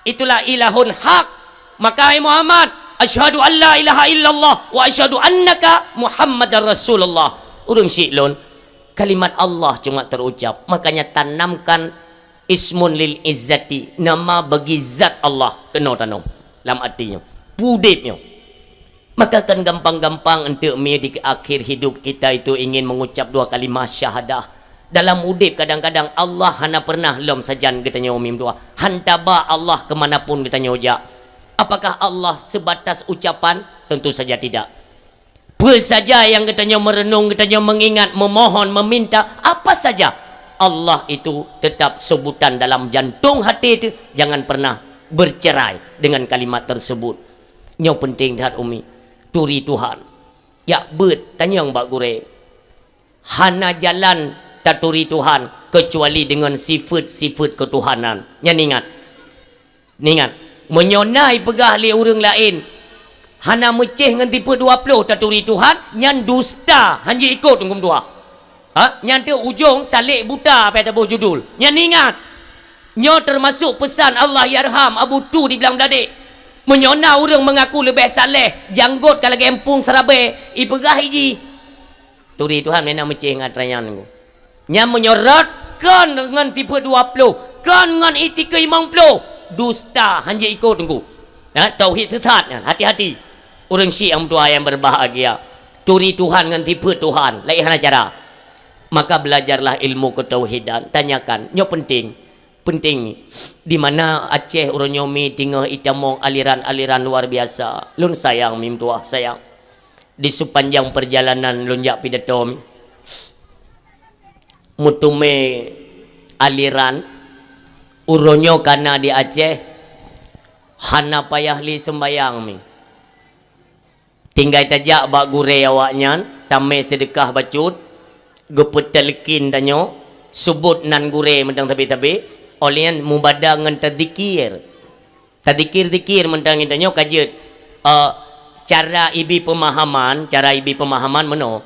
itulah ilahun hak maka hai Muhammad asyhadu an la ilaha illallah wa asyhadu annaka Muhammadar Rasulullah urang siklon kalimat Allah cuma terucap makanya tanamkan ismun lil izzati nama bagi zat Allah kena tanam dalam artinya pudipnya maka kan gampang-gampang untuk di akhir hidup kita itu ingin mengucap dua kalimah syahadah dalam udip kadang-kadang Allah hana pernah lom sajan katanya umim tua hantaba Allah kemanapun katanya ojak apakah Allah sebatas ucapan tentu saja tidak apa saja yang katanya merenung katanya mengingat memohon meminta apa saja Allah itu tetap sebutan dalam jantung hati itu jangan pernah bercerai dengan kalimat tersebut yang penting dah umi turi Tuhan ya bet tanya mbak gure hana jalan tak turi Tuhan kecuali dengan sifat-sifat ketuhanan yang ingat menyonai pegah li orang lain hana meceh dengan tipe 20 tak turi Tuhan yang dusta hanya ikut hukum tua yang tu ujung salik buta pada buah judul yang ingat nyo termasuk pesan Allah yarham Abu Tu di belang dadik menyona orang mengaku lebih saleh janggut kalau gempung serabe ipegah hiji turi Tuhan mana meceh ngat rayan nya menyorot kan dengan sifat 20 kan dengan etika 50 dusta hanya ikut tunggu Tauhid sesat. Hati-hati. Orang Syiah yang berbahagia. Curi Tuhan dengan tipu Tuhan. Lain cara. Maka belajarlah ilmu ketauhidan. Tanyakan. Nyo penting ni. Di mana Aceh orang nyomi tinggal itamong aliran-aliran luar biasa. Lun sayang mim tuah sayang. Di sepanjang perjalanan lunjak pidato mi. Mutume aliran uronyo karena di Aceh hana payah li sembayang mi. Tinggal tajak bak gure awaknya, tame sedekah bacut, geput telekin tanyo, sebut nan gure mentang tabi-tabi, oleh mubadah ngan tadzikir. Tadzikir mentang tanyo kajet cara ibi pemahaman meno.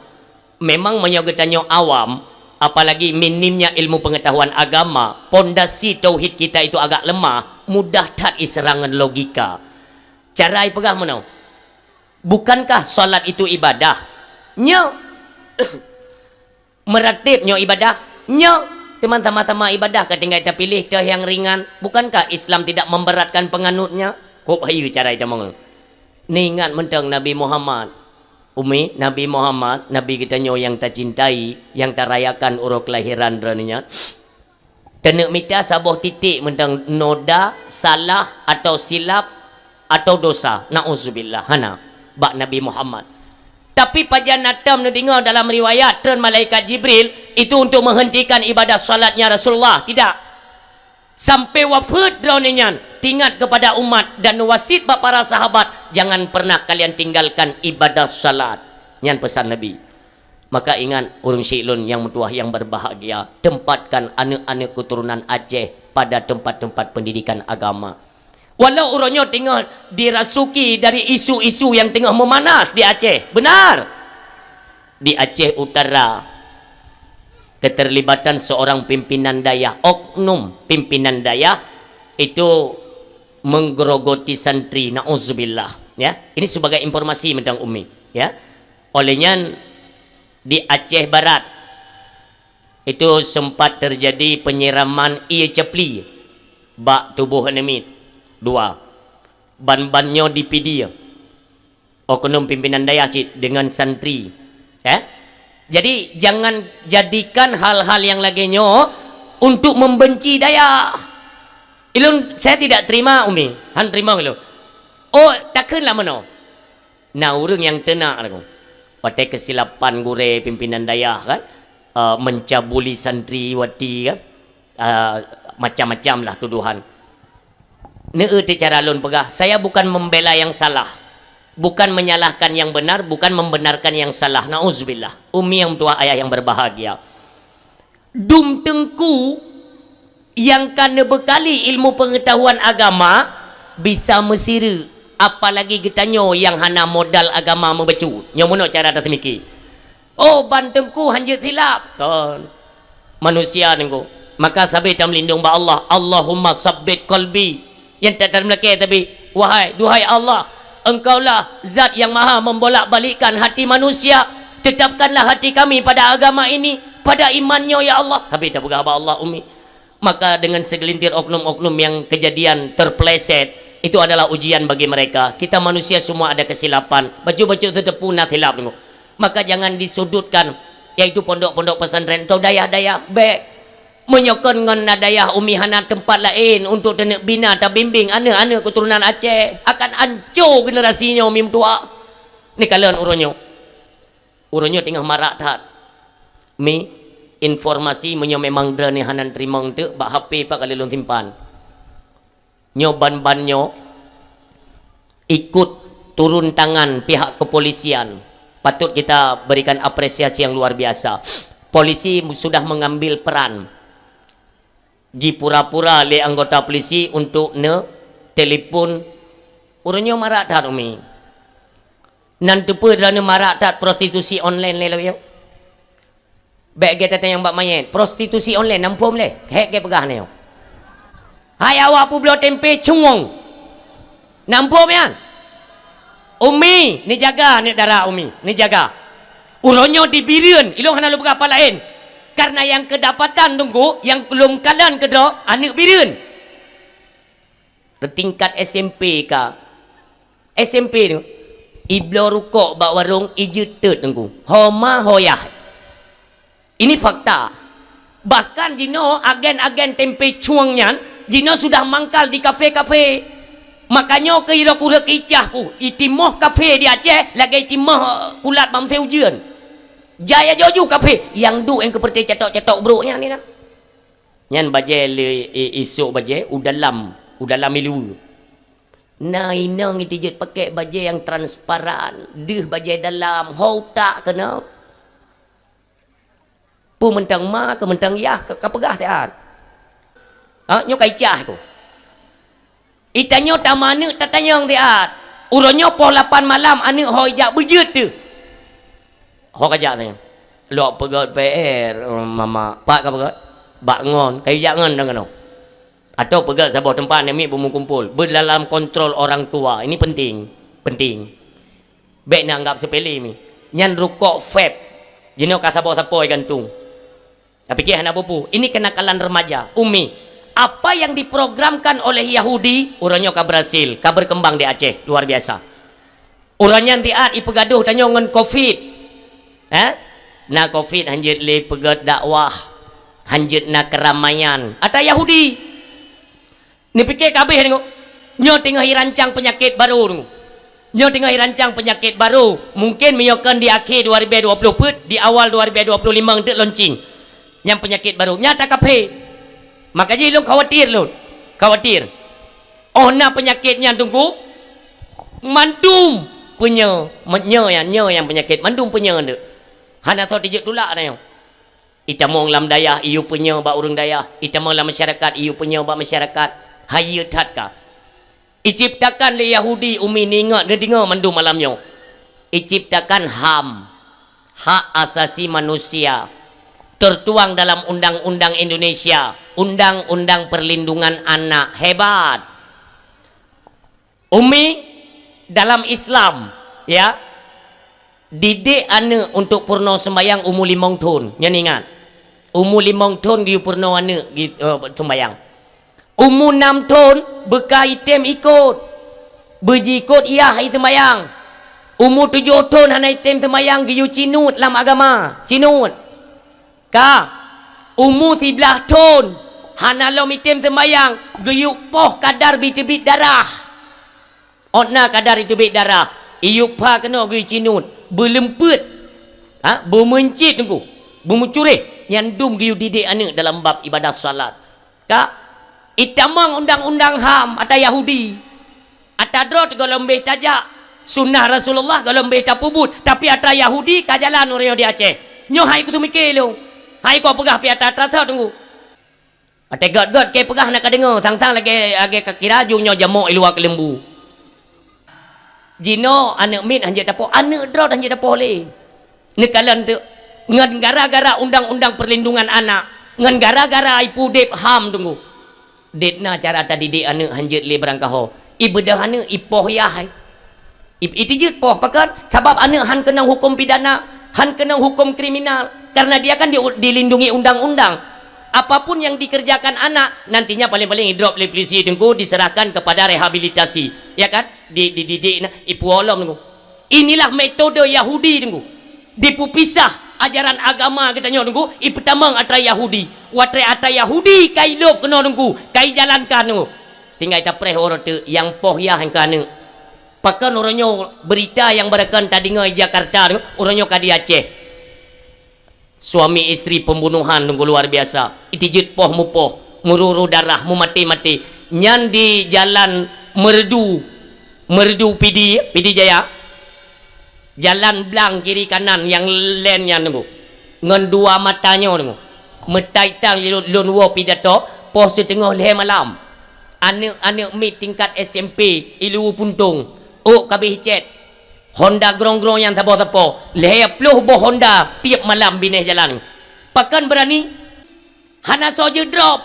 Memang menyoget tanyo awam, apalagi minimnya ilmu pengetahuan agama, pondasi tauhid kita itu agak lemah, mudah tak serangan logika. Cara ipegah meno. Bukankah solat itu ibadah? Nyo. Meratibnya ibadah? Nyo. Teman sama-sama ibadah ketinggal kita pilih dah yang ringan. Bukankah Islam tidak memberatkan penganutnya? Kok hayu cara itu mong. Ni ingat mentang Nabi Muhammad. Umi, Nabi Muhammad, Nabi kita nyo yang tak cintai, yang tak rayakan uruk kelahiran draninya. Kena minta sabuh titik mentang noda, salah atau silap atau dosa. Na'udzubillah. Hana. Bak Nabi Muhammad. Tapi pajan natam nu dengar dalam riwayat tren malaikat Jibril itu untuk menghentikan ibadah salatnya Rasulullah. Tidak. Sampai wafat draunian tingat kepada umat dan wasit bak para sahabat, jangan pernah kalian tinggalkan ibadah salat. Nyan pesan Nabi. Maka ingat urang Syi'lun yang mutuah yang berbahagia, tempatkan anak-anak keturunan Aceh pada tempat-tempat pendidikan agama. Walau orangnya tengah dirasuki dari isu-isu yang tengah memanas di Aceh. Benar. Di Aceh Utara, keterlibatan seorang pimpinan daya, oknum pimpinan daya, itu menggerogoti santri. Na'udzubillah. Ya, ini sebagai informasi tentang Umi. Ya, olehnya di Aceh Barat, itu sempat terjadi penyiraman ia cepli bak tubuh enemy. 2. Ban-bannya dipidi. Oknum pimpinan daya dengan santri. Jadi jangan jadikan hal-hal yang laginya untuk membenci daya. Ilun saya tidak terima Umi. Han terima ilun. Oh, takkanlah mano. Nah, urang yang tenak aku. Pakai kesilapan gure pimpinan daya kan. Mencabuli santri wati kan. Macam-macam lah tuduhan. Neut cara lun pegah. Saya bukan membela yang salah, bukan menyalahkan yang benar, bukan membenarkan yang salah. Na'udzubillah. Umi yang tua ayah yang berbahagia. Dum tengku yang kana bekali ilmu pengetahuan agama bisa mesira. Apalagi kita nyo yang hana modal agama membacu. Nyo mono cara tasmiki. Oh, bantengku hanjut hilap. Ton. Manusia nengko. Maka sabi tam lindung ba Allah. Allahumma sabbit qalbi. Yang tak dalam lelaki tapi duhai Allah, engkaulah zat yang maha membolak-balikkan hati manusia, tetapkanlah hati kami pada agama ini, pada imannya ya Allah. Tapi tak pegah Allah Umi. Maka dengan segelintir oknum-oknum yang kejadian terpleset, itu adalah ujian bagi mereka. Kita manusia semua ada kesilapan, baju-baju terdepu nak hilap. Maka jangan disudutkan, yaitu pondok-pondok pesantren atau daya-daya baik menyokong dengan nadayah Umi hana tempat lain untuk tenek bina tak bimbing anak-anak keturunan Aceh akan hancur generasinya Umi tua. Ni kalian uronyo tengah marak tak mi informasi menyo memang drani hanan terima tu bak HP pak kali lon simpan nyo ban-banyo ikut turun tangan pihak kepolisian. Patut kita berikan apresiasi yang luar biasa. Polisi sudah mengambil peran di pura-pura le anggota polisi untuk telefon urangnya marak tak Umi. Nan tepe dana marak tak prostitusi online le lawi. Baik kita tanya mbak mayat, prostitusi online nampum le. Hek ke pegah ni. Hai awak pu blo tempe cungong. Nampum yan. Umi, ni jaga ni darah Umi, ni jaga. Urangnya dibirian, ilong hana lu berapa lain. Karena yang kedapatan tunggu, yang belum kalian kedua, anak birin. Tingkat SMP kah, SMP tu iblo rukuk bak warung ijetet tengku homa hoyah. Ini fakta. Bahkan jino agen-agen tempe cuangnya jino sudah mangkal di kafe-kafe. Makanya ke ira kurek icahku itimoh kafe di Aceh lagi itimoh kulat bam teujian. Jaya joju kafe yang du yang keperti cetok-cetok broknya ni nak. Nyan baje le isuk baje udalam milu. Nah inang itijut pakai baje yang transparan, deh baje dalam hau tak kena. Pu mentang ma ke mentang yah ke pegah tak. Nyo kai cah tu. Itanyo tamane tatanyong tiat. Uronyo poh 8 malam ane hoi jak bejut tu. Ho kajak ni. Lok pegot PR mama pak ka pegot. Bak ngon, kai jak ngon dengan atau pegat sebuah tempat ni ambil kumpul berdalam kontrol orang tua. Ini penting. Baik nak anggap sepele ni. Nyan rukuk feb. Jino ka sabo-sabo gantung. Tapi kira nak pupu. Ini kenakalan remaja. Umi, apa yang diprogramkan oleh Yahudi, urangnya ka berhasil, ka berkembang di Aceh, luar biasa. Urangnya tiat ipegaduh tanyo ngan Covid. Na Covid hanjit le pegat dakwah. Hanjit na keramaian. Ata Yahudi. Ni fikir kabeh tengok. Nyo tengah rancang penyakit baru tengok. Nyo tengah rancang penyakit baru. Mungkin menyokan di akhir 2020 put, di awal 2025 untuk launching. Yang penyakit baru. Nyata kabeh. Maka je lu khawatir lu. Khawatir. Oh na penyakitnya tunggu. Mandum punya. Nyo yang penyakit. Mandum punya tu. Hana tahu dijek tulak na yo. Itamong lam dayah iu punya bak urang dayah. Itamong lam masyarakat iu punya bak masyarakat. Hayat hatka. Iciptakan le Yahudi umi ningat dia dengar mandum malamnya. Iciptakan HAM. Hak asasi manusia. Tertuang dalam undang-undang Indonesia. Undang-undang perlindungan anak. Hebat. Umi dalam Islam ya didik anak untuk purna sembahyang umur 5 tahun. Yang ingat. Umur 5 tahun dia purna anak sembahyang. Umur 6 tahun bekah item ikut. Beji ikut iya sembahyang. Umur 7 tahun hana item sembahyang giyu cinut dalam agama. Cinut. Ka. Umur 11 tahun hana lom item sembahyang giyu poh kadar bitibit darah. Otna kadar itu bit darah. Iyu pa kena giyu cinut. Berlempet. Bermencit tunggu. Bermencurih. Yang dum giyu didik anak dalam bab ibadah salat. Ka. Itamang undang-undang HAM atau Yahudi. Atadrot kalau lebih tajak. Sunnah Rasulullah kalau lebih tak pubut. Tapi atau Yahudi kajalan orang di Aceh. Nyo hai ku tu mikir lu. Hai kau pegah pi atas tunggu. Ate god ke pegah nak dengar. Tang-tang lagi kaki raju nyo jamuk luar ke lembu. Jino anak mit hanjat dapo. Anak drot hanjat dapo le. Nekalan tu. Ngan gara-gara undang-undang perlindungan anak. Ngan gara-gara ipu dep HAM tunggu. Detna cara tadi didik anak hanjut le berangkaho. Ibedah anak ipoh yah. Itijut poh pakan sebab anak han kena hukum pidana, han kena hukum kriminal karena dia kan dilindungi undang-undang. Apapun yang dikerjakan anak nantinya paling-paling drop le polisi tunggu diserahkan kepada rehabilitasi. Ya kan? Dididik ipu olom tunggu. Inilah metode Yahudi tunggu. Dipupisah ajaran agama kita tunggu ipetamang atra Yahudi watre atra Yahudi kai lop kena tunggu kai jalankan tunggu tinggal kita preh orang tu yang poh yah yang kana pakan orangnya berita yang berakan tadi ngai Jakarta tunggu orangnya kadi Aceh suami istri pembunuhan tunggu luar biasa itijut poh mupoh mururu darah mu mati-mati nyan di jalan merdu PD Jaya. Jalan belang kiri kanan yang lainnya nunggu. Ngan dua matanya nunggu. Metai tang lun wo pidato pos setengah leh malam. Anak mit tingkat SMP ilu puntung. Oh kabeh cet. Honda grong-grong yang tapo-tapo. Leh puluh boh Honda tiap malam bineh jalan. Pakan berani hana soje drop.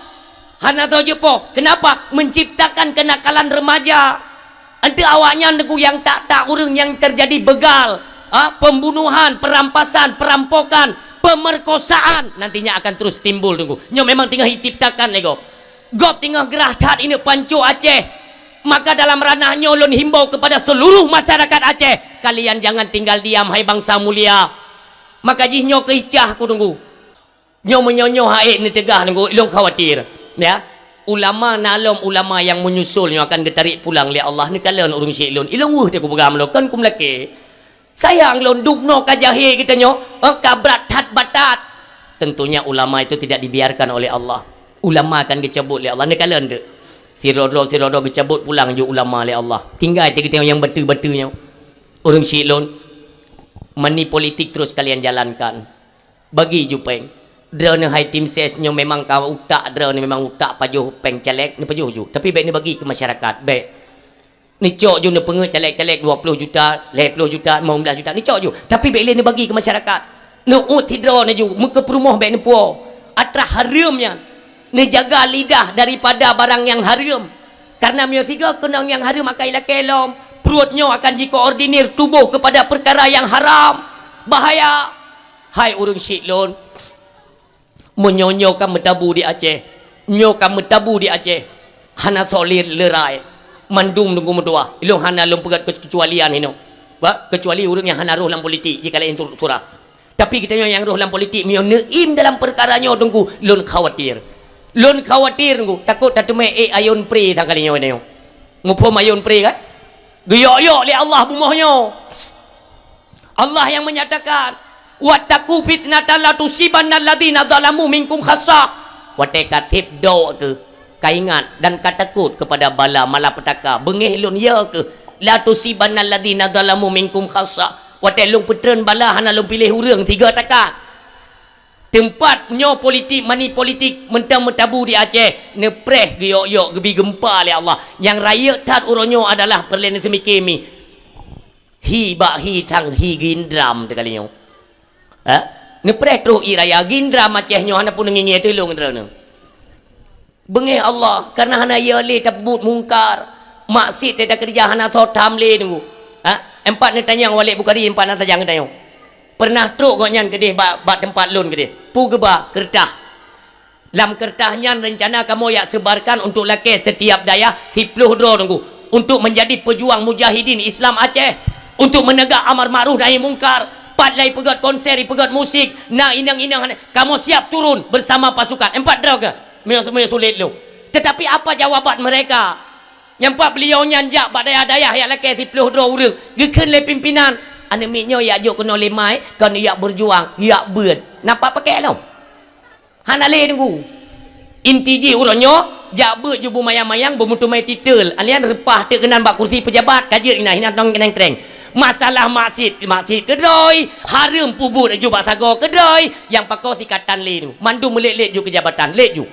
Hana soje po. Kenapa? Menciptakan kenakalan remaja. Nanti awaknya negu yang tak urang yang terjadi begal, pembunuhan, perampasan, perampokan, pemerkosaan nantinya akan terus timbul tunggu. Nyo memang tinggal diciptakan nego. Gop tinggal gerah tat ini pancu Aceh. Maka dalam ranahnya ulun himbau kepada seluruh masyarakat Aceh, kalian jangan tinggal diam hai bangsa mulia. Maka jihnyo keicah ku tunggu. Nyo menyonyo haid ni tegah tunggu, ilung khawatir. Ya. Ulama nalom ulama yang menyusul nyo akan ditarik pulang oleh Allah ni kalian urung syik lun. Ilung wuh dia ku pegang lo kan ku melaki. Sayang lon dukno ka jahil kita nyo, kabrat hat batat. Tentunya ulama itu tidak dibiarkan oleh Allah. Ulama akan dicabut oleh Allah ni kalian dek. Si rodo dicabut pulang je ulama oleh Allah. Tinggal kita yang betul-betulnya. Urung syik lon. Money politik terus kalian jalankan. Bagi jupeng. Drone hai tim sesnya memang kau utak drone memang utak pajuh peng caleg ni pajuh ju. Tapi baik ni bagi ke masyarakat. Baik. Ni cok ju ni pengen caleg-caleg 20 juta, 10 juta, 15 juta. Ni cok ju. Tapi baik ni bagi ke masyarakat. Ni hidro ni ju. Muka perumah baik ni puo. Atra haramnya. Ni jaga lidah daripada barang yang haram. Karena mio tiga kenang yang haram akan ilakelom. Perutnya akan dikoordinir tubuh kepada perkara yang haram. Bahaya. Hai urung syik lon. Menyonyokan metabu di Aceh. Nyokan metabu di Aceh. Hana solir lerai. Mandung nunggu medua. Ilung hana lom pegat kecualian ini. Kecuali urung yang hana roh dalam politik. Jika lain turah. Tapi kita yang roh dalam politik. Mio neim dalam perkaranya tunggu. Lon khawatir. Lon khawatir tunggu. Takut tak temui ayun pri tang kalinya ini. Ngupom ayun pri kan? Geyok-yok oleh Allah bumahnya. Allah yang menyatakan wattaqu fitnatan la tusibanna alladziina zalamu minkum khassah. Wateka tibdo ke kaingat dan katakut kepada bala malapetaka bengih lun ya ke la tusibanna alladziina zalamu minkum khassah. Watek lung petren bala hana lung pilih urang 3 taka. Tempatnya politik mani politik mentang mentabu di Aceh nepreh geyok-yok gebi gempa oleh Allah. Yang raya tat uronyo adalah perlen semikimi. Hi ba hi tang hi gindram tekalinya. Nepreh terus iraya gindra macehnya hana pun ngingin tolong terana. Bengih Allah karena hana ya le tabut mungkar. Maksud tidak kerja hana sotam le tunggu. Empat ni tanya walik Bukhari empat nak tajang tanya. Pernah truk gonyan kedih bak tempat lun kedih. Pu geba kertah. Lam kertahnya rencana kamu ya sebarkan untuk laki setiap daya 10 dro tunggu. Untuk menjadi pejuang mujahidin Islam Aceh. Untuk menegak amar ma'ruf nahi mungkar. Pat lai pegat konser, pegat musik, nak inang-inang, kamu siap turun bersama pasukan. 4 draw ke? Memang sulit lu. Tetapi apa jawaban mereka? Yang pak beliau nyanjak bak daya-daya yang laki 10 draw urang. Gekan le pimpinan. Anemiknya ya juk kena lemai, kan ya berjuang, ya beut. Nampak pakai lo. Hana le tunggu. Inti ji uronyo, jak beut ju bumayang-mayang bermutu mai titel. Alian repah terkenan bak kursi pejabat, kajir ina hina tong kenang treng. Masalah masjid kedoi haram pubut ju bak sago kedoi yang pakau sikatan le tu mandu melek-lek ju kejabatan lek ju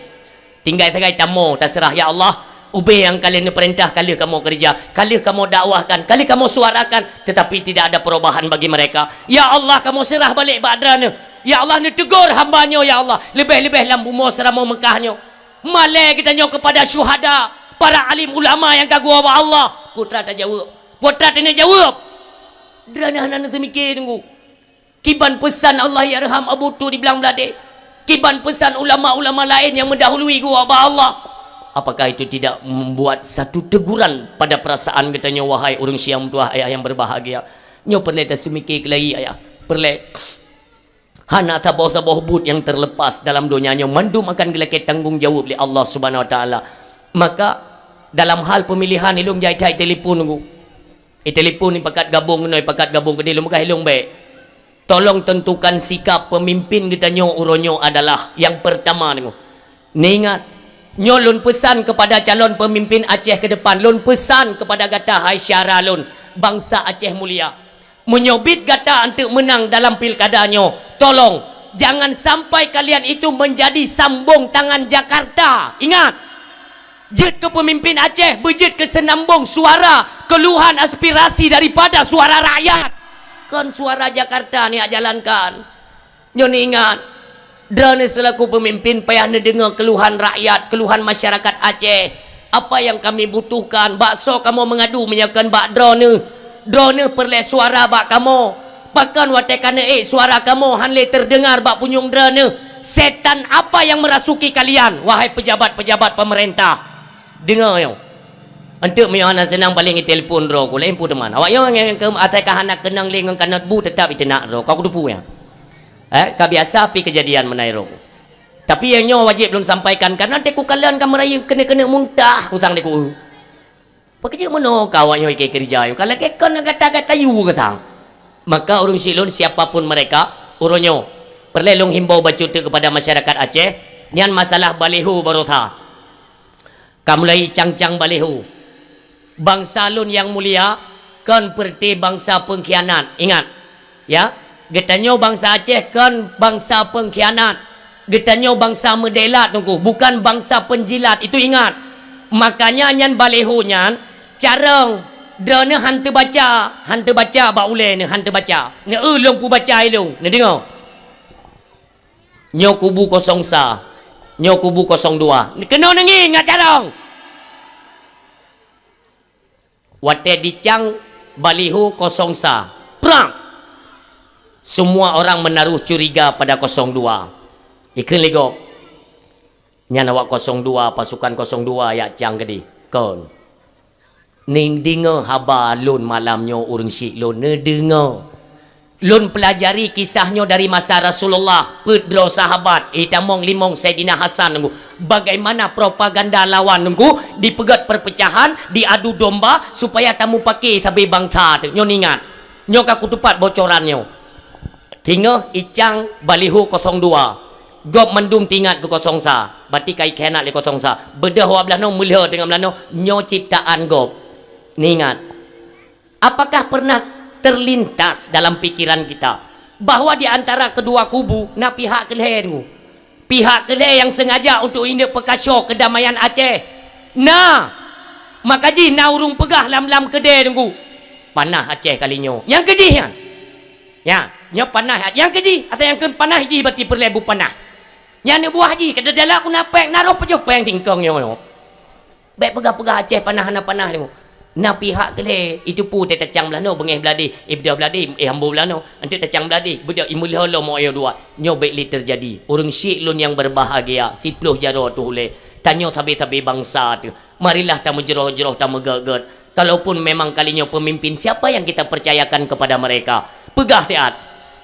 tinggal segai tamu terserah ya Allah ubeh yang kalian perintah kali kamu kerja kali kamu dakwahkan kali kamu suarakan tetapi tidak ada perubahan bagi mereka ya Allah kamu serah balik badrana ya Allah ni tegur hambanya ya Allah lebih-lebih lampu mo seramo Mekahnya malai kita nyo kepada syuhada para alim ulama yang kagum Allah putra tak jawab putra tak jawab. Derana anak mikir tunggu. Kiban pesan Allah ya raham Abu Tu di belang belade. Kiban pesan ulama-ulama lain yang mendahului gua Allah. Apakah itu tidak membuat satu teguran pada perasaan katanya wahai orang Syiam tua ayah yang berbahagia. Nyo perle dah semikir lagi ayah. Perle hana tabah-tabah but yang terlepas dalam dunianya mandum akan gelake tanggungjawab oleh Allah Subhanahu wa taala. Maka dalam hal pemilihan ilung jai-jai telefon tunggu. Telefon ni pakat gabung noi pakat gabung ke dia lumukah hilung baik. Tolong tentukan sikap pemimpin kita nyo uronyo adalah yang pertama ni. Ingat nyo lun pesan kepada calon pemimpin Aceh ke depan, lun pesan kepada gata hai syara lun bangsa Aceh mulia. Menyobit gata untuk menang dalam pilkadanyo. Tolong jangan sampai kalian itu menjadi sambung tangan Jakarta. Ingat. Jet ke pemimpin Aceh, berjet ke senambung suara, keluhan aspirasi daripada suara rakyat. Kan suara Jakarta ni jalankan. Nyon ingat, drone selaku pemimpin payah dengar keluhan rakyat, keluhan masyarakat Aceh. Apa yang kami butuhkan? Bakso kamu mengadu menyakan bak drone. Drone perle suara bak kamu. Bahkan watekan suara kamu hanle terdengar bak punyung drone. Setan apa yang merasuki kalian, wahai pejabat-pejabat pemerintah? Dengar yo. Untuk mi ana senang paling telefon ro ko lain pu teman. Awak yo yang ke atai kahana kenang lengan kanat bu tetap itu nak ro. Kau kudu pu ya. Ka biasa pi kejadian menai ro. Tapi yang nyo wajib belum sampaikan karena teku kalian kamu raya kena muntah hutang deku. Pekerja mana kau awak nyo ke kerja yo. Kalau ke kon kata yu katang. Maka urung silun siapapun mereka uronyo perlelong himbau bacuti kepada masyarakat Aceh nyan masalah balihu barotha. Kamulai cang-cang balihu. Bangsa lun yang mulia kan seperti bangsa pengkhianat. Ingat ya, getanyo bangsa Aceh kan bangsa pengkhianat, getanyo bangsa medelat tunggu, bukan bangsa penjilat. Itu ingat. Makanya nyan balehu nyan carang drone hantu baca ba ule ne hantu baca ne long pu baca ilung ne dengar nyo kubu 0 sa nyo kubu 02 kena nengi ngat carang wate dicang balihu 0 sa perang semua orang menaruh curiga pada 02 ikan lego nyan awak 02 pasukan 02 ya cang gedi kon ning dengar haba lun malamnya urang syik lun ne dengar lun pelajari kisahnya dari masa Rasulullah pedro sahabat itamong limong Saidina Hasan nunggu bagaimana propaganda lawan nunggu dipegat perpecahan diadu domba supaya tamu pakai sabi bangsa tu nyo ingat nyo ka kutupat bocorannya tinggal icang balihu 02 gop mendung tingat ke 0 sa berarti kai kena le 0 sa bedah wa belano mulia dengan belano nyo ciptaan gop ingat, apakah pernah terlintas dalam pikiran kita bahwa di antara kedua kubu na pihak kelih pihak kelih yang sengaja untuk indak perkasyo kedamaian Aceh nah makaji na urung pegah lam kedai tunggu panah Aceh kalinyo yang keji ya nyo panah yang keji atau yang ken panah ji berarti perlebu panah yang ni buah ji kada dalak ku napek naruh pejoh peng tingkong nyo baik pegah Aceh panah ni na pihak kele itu pu te tacang belano bengeh beladi ibda beladi hambu belano ante tacang beladi budak imul holo mo ayo dua nyo baik terjadi urang syik lun yang berbahagia 10 jaro tu le tanyo tabi-tabi bangsa tu marilah tamu jeroh-jeroh tamu geget kalaupun memang kalinya pemimpin siapa yang kita percayakan kepada mereka pegah tiat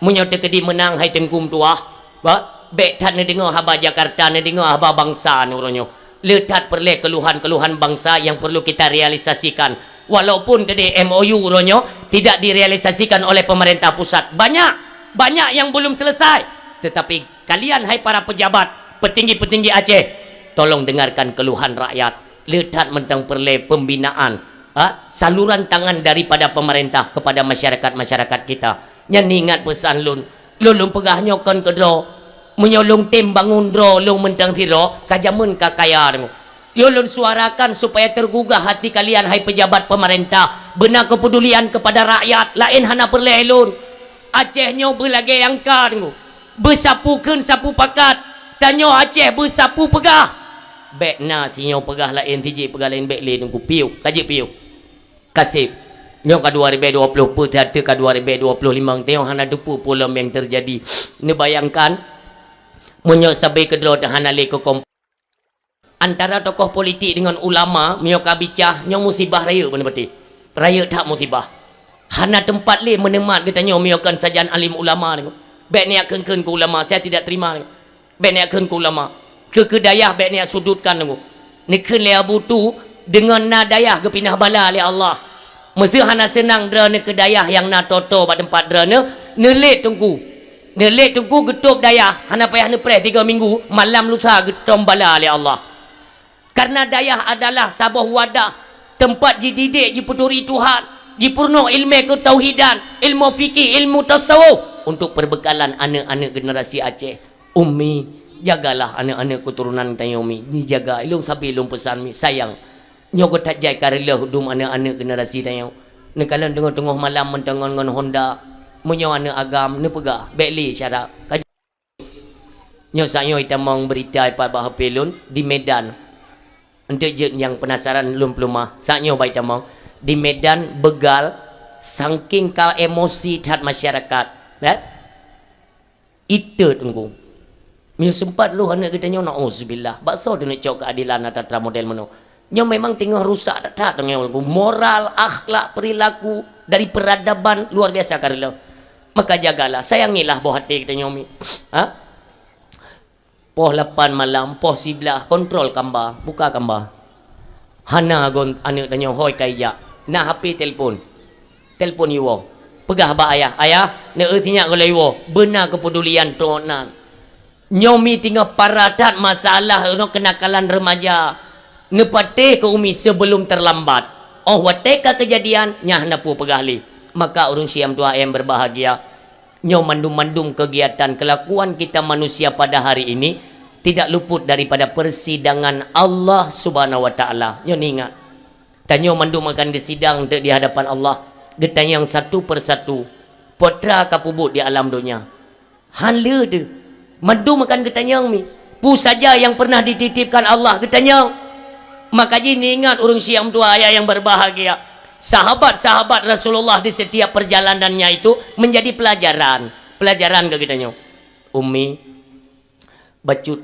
munyo te kedi menang hai tengkum tuah ba bek tat ne dengar haba Jakarta ne dengar haba bangsa nuronyo letak perle keluhan-keluhan bangsa yang perlu kita realisasikan walaupun tadi MOU ronyo tidak direalisasikan oleh pemerintah pusat banyak yang belum selesai tetapi kalian hai para pejabat petinggi-petinggi Aceh tolong dengarkan keluhan rakyat letak mentang perle pembinaan saluran tangan daripada pemerintah kepada masyarakat kita yang ingat pesan lun pegahnya kon kedro menyolong tim bangun dro long mentang tiro kajamun kakaya lulun suarakan supaya tergugah hati kalian hai pejabat pemerintah benar kepedulian kepada rakyat lain hana perle lun Aceh nyo belage yang kan besapukeun sapu pakat tanyo Aceh besapu pegah bek na tinyo pegah lain tiji pegah lain bek le nunggu piu kaji piu kasih nyo ka 2020 putih ka 2025 tengok hana depu polam yang terjadi ni bayangkan munyo sabai kedro tahan ale ke antara tokoh politik dengan ulama mio kabicah nyo musibah raya benar berarti raya tak musibah hana tempat le menemat kita nyo mio kan sajan alim ulama ni bek ni akan ke ulama saya tidak terima ni bek ni akan ke ulama ke kedayah bek ni sudutkan ni ken le abutu dengan nadayah ke pindah bala le Allah mesti hana senang drone kedayah yang na toto pada tempat drone nelet tunggu Nelek tunggu getup dayah hana payah nepres 3 minggu malam lusa getom bala oleh Allah karena dayah adalah sabuah wadah tempat dididik dipeduri Tuhan dipurno ilmu ketauhidan ilmu fikih ilmu tasawuf untuk perbekalan anak-anak generasi Aceh Umi jagalah anak-anak keturunan Tayomi ni jaga ilung sabi ilung pesan mi sayang nyogo tak jai karela hudum anak-anak generasi Tayo ne kalian tengah-tengah malam mentengon ngon Honda munyo anak agam ne pegah bekli syarat nyo sanyo itamong berita ipat bah pelun di Medan untuk je yang penasaran lum plumah sanyo bai tamong di Medan begal saking ka emosi terhadap masyarakat itu tunggu mi sempat lu anak kita nyo nauzubillah bakso tu nak cok keadilan atau model mano Nyo memang tengah rusak dak moral, akhlak, perilaku dari peradaban luar biasa karela. Maka jagalah, sayangilah buah hati kita nyomi. Ha? Poh 8 malam, poh 11, kontrol kamba, buka kamba. Hana gon anu tanyo hoi kaija. Na HP telefon. Telefon iwo. Pegah ba ayah. Ayah, ne ertinya kalau iwo benar kepedulian tonan. Nyomi tinggal paradat masalah kenakalan remaja. Nepatih ke umi sebelum terlambat. Oh wateka kejadian nyah napu pegahli. Maka urung siam tua yang berbahagia. Nyo mandum-mandum kegiatan kelakuan kita manusia pada hari ini tidak luput daripada persidangan Allah Subhanahu wa taala. Nyo ingat. Dan nyo mandum akan disidang di hadapan Allah. Getanya yang satu persatu. Potra kapubut di alam dunia. Hanle tu. Mandum akan getanya mi. Pu saja yang pernah dititipkan Allah getanya. Maka jini ingat urung siang tua ayah yang berbahagia. Sahabat-sahabat Rasulullah di setiap perjalanannya itu menjadi pelajaran. Pelajaran ke kitanya. Umi bacut.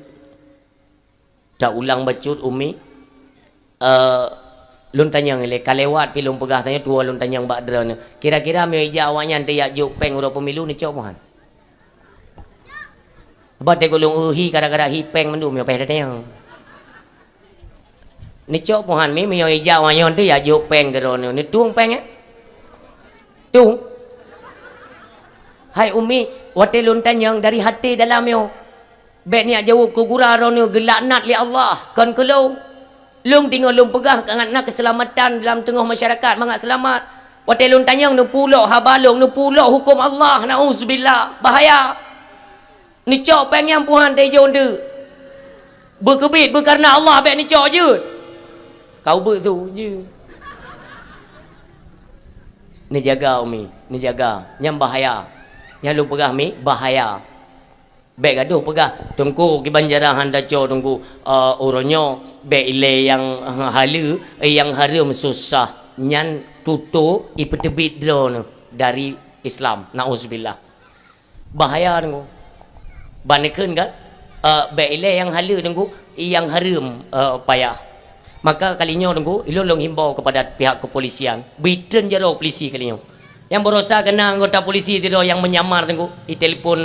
Tak ulang bacut Umi. Lun tanyang ile kalewat pilung pegah tanya tua lun tanyang bakdra ni. Kira-kira meja awaknya ante yak juk peng uro pemilu ni cok mohan. Bate golong uhi gara-gara hi peng mendum yo peh tanyang. Ni cok mohan mi yo ija awaknya ante yak juk peng gero ni tuang peng tung. Hai Umi, wate lun tanyang dari hati dalam yo. Bek ni jauh ku gura ro ni gelak nat li Allah. Kan kalau lung tinggal lung pegah kangat nak keselamatan dalam tengah masyarakat mangat selamat. Wate lun tanyang nu pulok habalung nu pulok hukum Allah nauzubillah bahaya. Ni cok peng yang puhan teh jonde. Berkebit berkarena Allah bek ni cok je. Kau tu je. Ni jaga Umi, ni jaga. Nyam bahaya. Yang lu pegah mi bahaya. Bek gaduh pegah tungku ki banjara handa co tungku uronyo bek ile yang halu yang harum susah nyan tutu ipetebit drone dari Islam nauzubillah bahaya tunggu banekeun kan bek ile yang halu tunggu yang harum payah maka kalinya tunggu ilolong himbau kepada pihak kepolisian biten jero polisi kalinya yang berusaha kena anggota polisi tido yang menyamar tunggu i telefon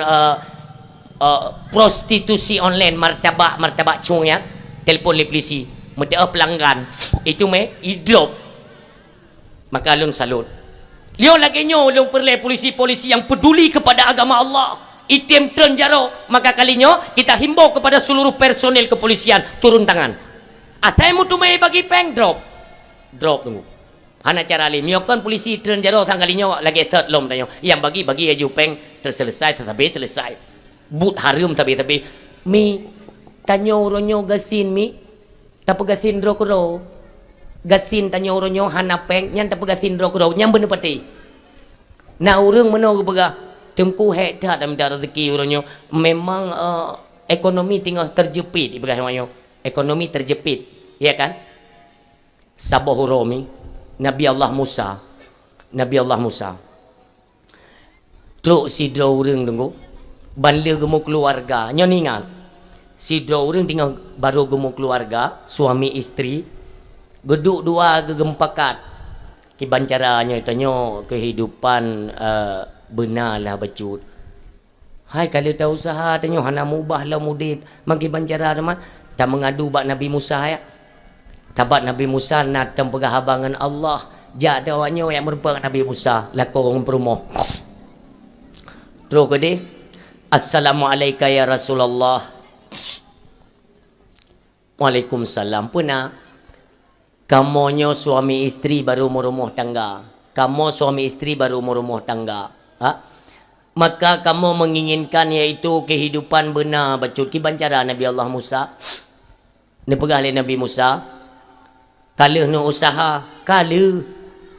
prostitusi online martabak cung ya telefon le polisi meda pelanggan itu me idrop maka lun salut lio lagi nyo lun perle polisi-polisi yang peduli kepada agama Allah item turn jaro maka kalinya kita himbau kepada seluruh personel kepolisian turun tangan atai mutu me bagi peng drop tunggu hana cara le miokon polisi turn jaro tanggalinyo lagi third lom tanyo yang bagi aju peng terselesai tetapi selesai but harum tapi mi tanyo ronyo gasin mi tapi gasin ro kro gasin tanyo ronyo hanapeng nyan tapi gasin ro kro nyam bener pati na urang meno pega tengku hekta dalam rezeki ronyo memang ekonomi tinggal terjepit ibarat mayo ekonomi terjepit ya kan sabah romi Nabi Allah Musa truk sidro urang tunggu bandle gemuk keluarga nyon ingat si dua orang tinggal baru gemuk keluarga suami istri geduk dua gegempakat kibancaranya itanyo kehidupan benar lah becut hai kalau tak usaha tanyo hana mubah lah mudip magi bancara teman tak mengadu bak Nabi Musa ya tabat Nabi Musa nak tempegah habangan Allah jak dawanya yang merupakan Nabi Musa lakong perumoh terus gede Assalamualaikum ya Rasulullah. Waalaikumsalam. Puna kamonyo suami istri baru merumah tangga. Kamu suami istri baru merumah tangga. Ha? Maka kamu menginginkan yaitu kehidupan benar bacut ki bancara Nabi Allah Musa. Ni pegah le Nabi Musa. Kalau nu usaha, kalau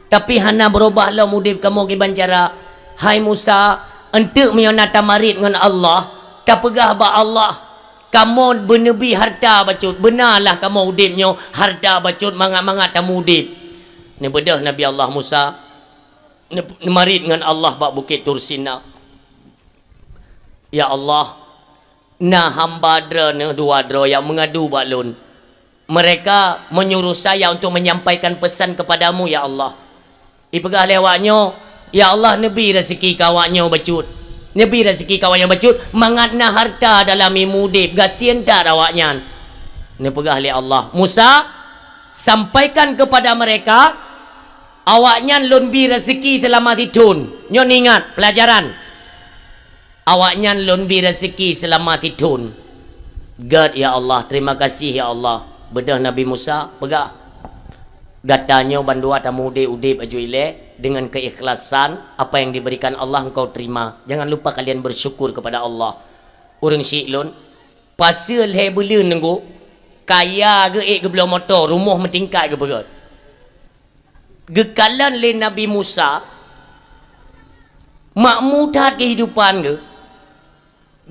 tapi hana berubah lah mudib kamu ki bancara. Hai Musa, untuk mionata marit dengan Allah tak pegah ba Allah kamu benebi harta bacut benarlah kamu udipnya harta bacut mangat-mangat tamu udip ni bedah Nabi Allah Musa ni marit dengan Allah bak bukit Tursina ya Allah nah hamba dra ni dua dra yang mengadu bak lun mereka menyuruh saya untuk menyampaikan pesan kepadamu ya Allah. Ipegah lewatnya, ya Allah nebi rezeki kawaknya bacut. Nebi rezeki kawaknya bacut, mangatna harta dalam imudip, gasian tak awaknya. Nepegah li Allah. Musa, sampaikan kepada mereka, awaknya lonbi rezeki selama tidun. Nyon ingat pelajaran. Awaknya lonbi rezeki selama tidun. God ya Allah, terima kasih ya Allah. Bedah Nabi Musa pegah gatanya bandua tamu udip aju ile dengan keikhlasan apa yang diberikan Allah engkau terima. Jangan lupa kalian bersyukur kepada Allah. Urang syiklon pasal he belun nenggo kaya ke belum motor rumah mentingkat ke berat. Gekalan le Nabi Musa makmudat kehidupan ke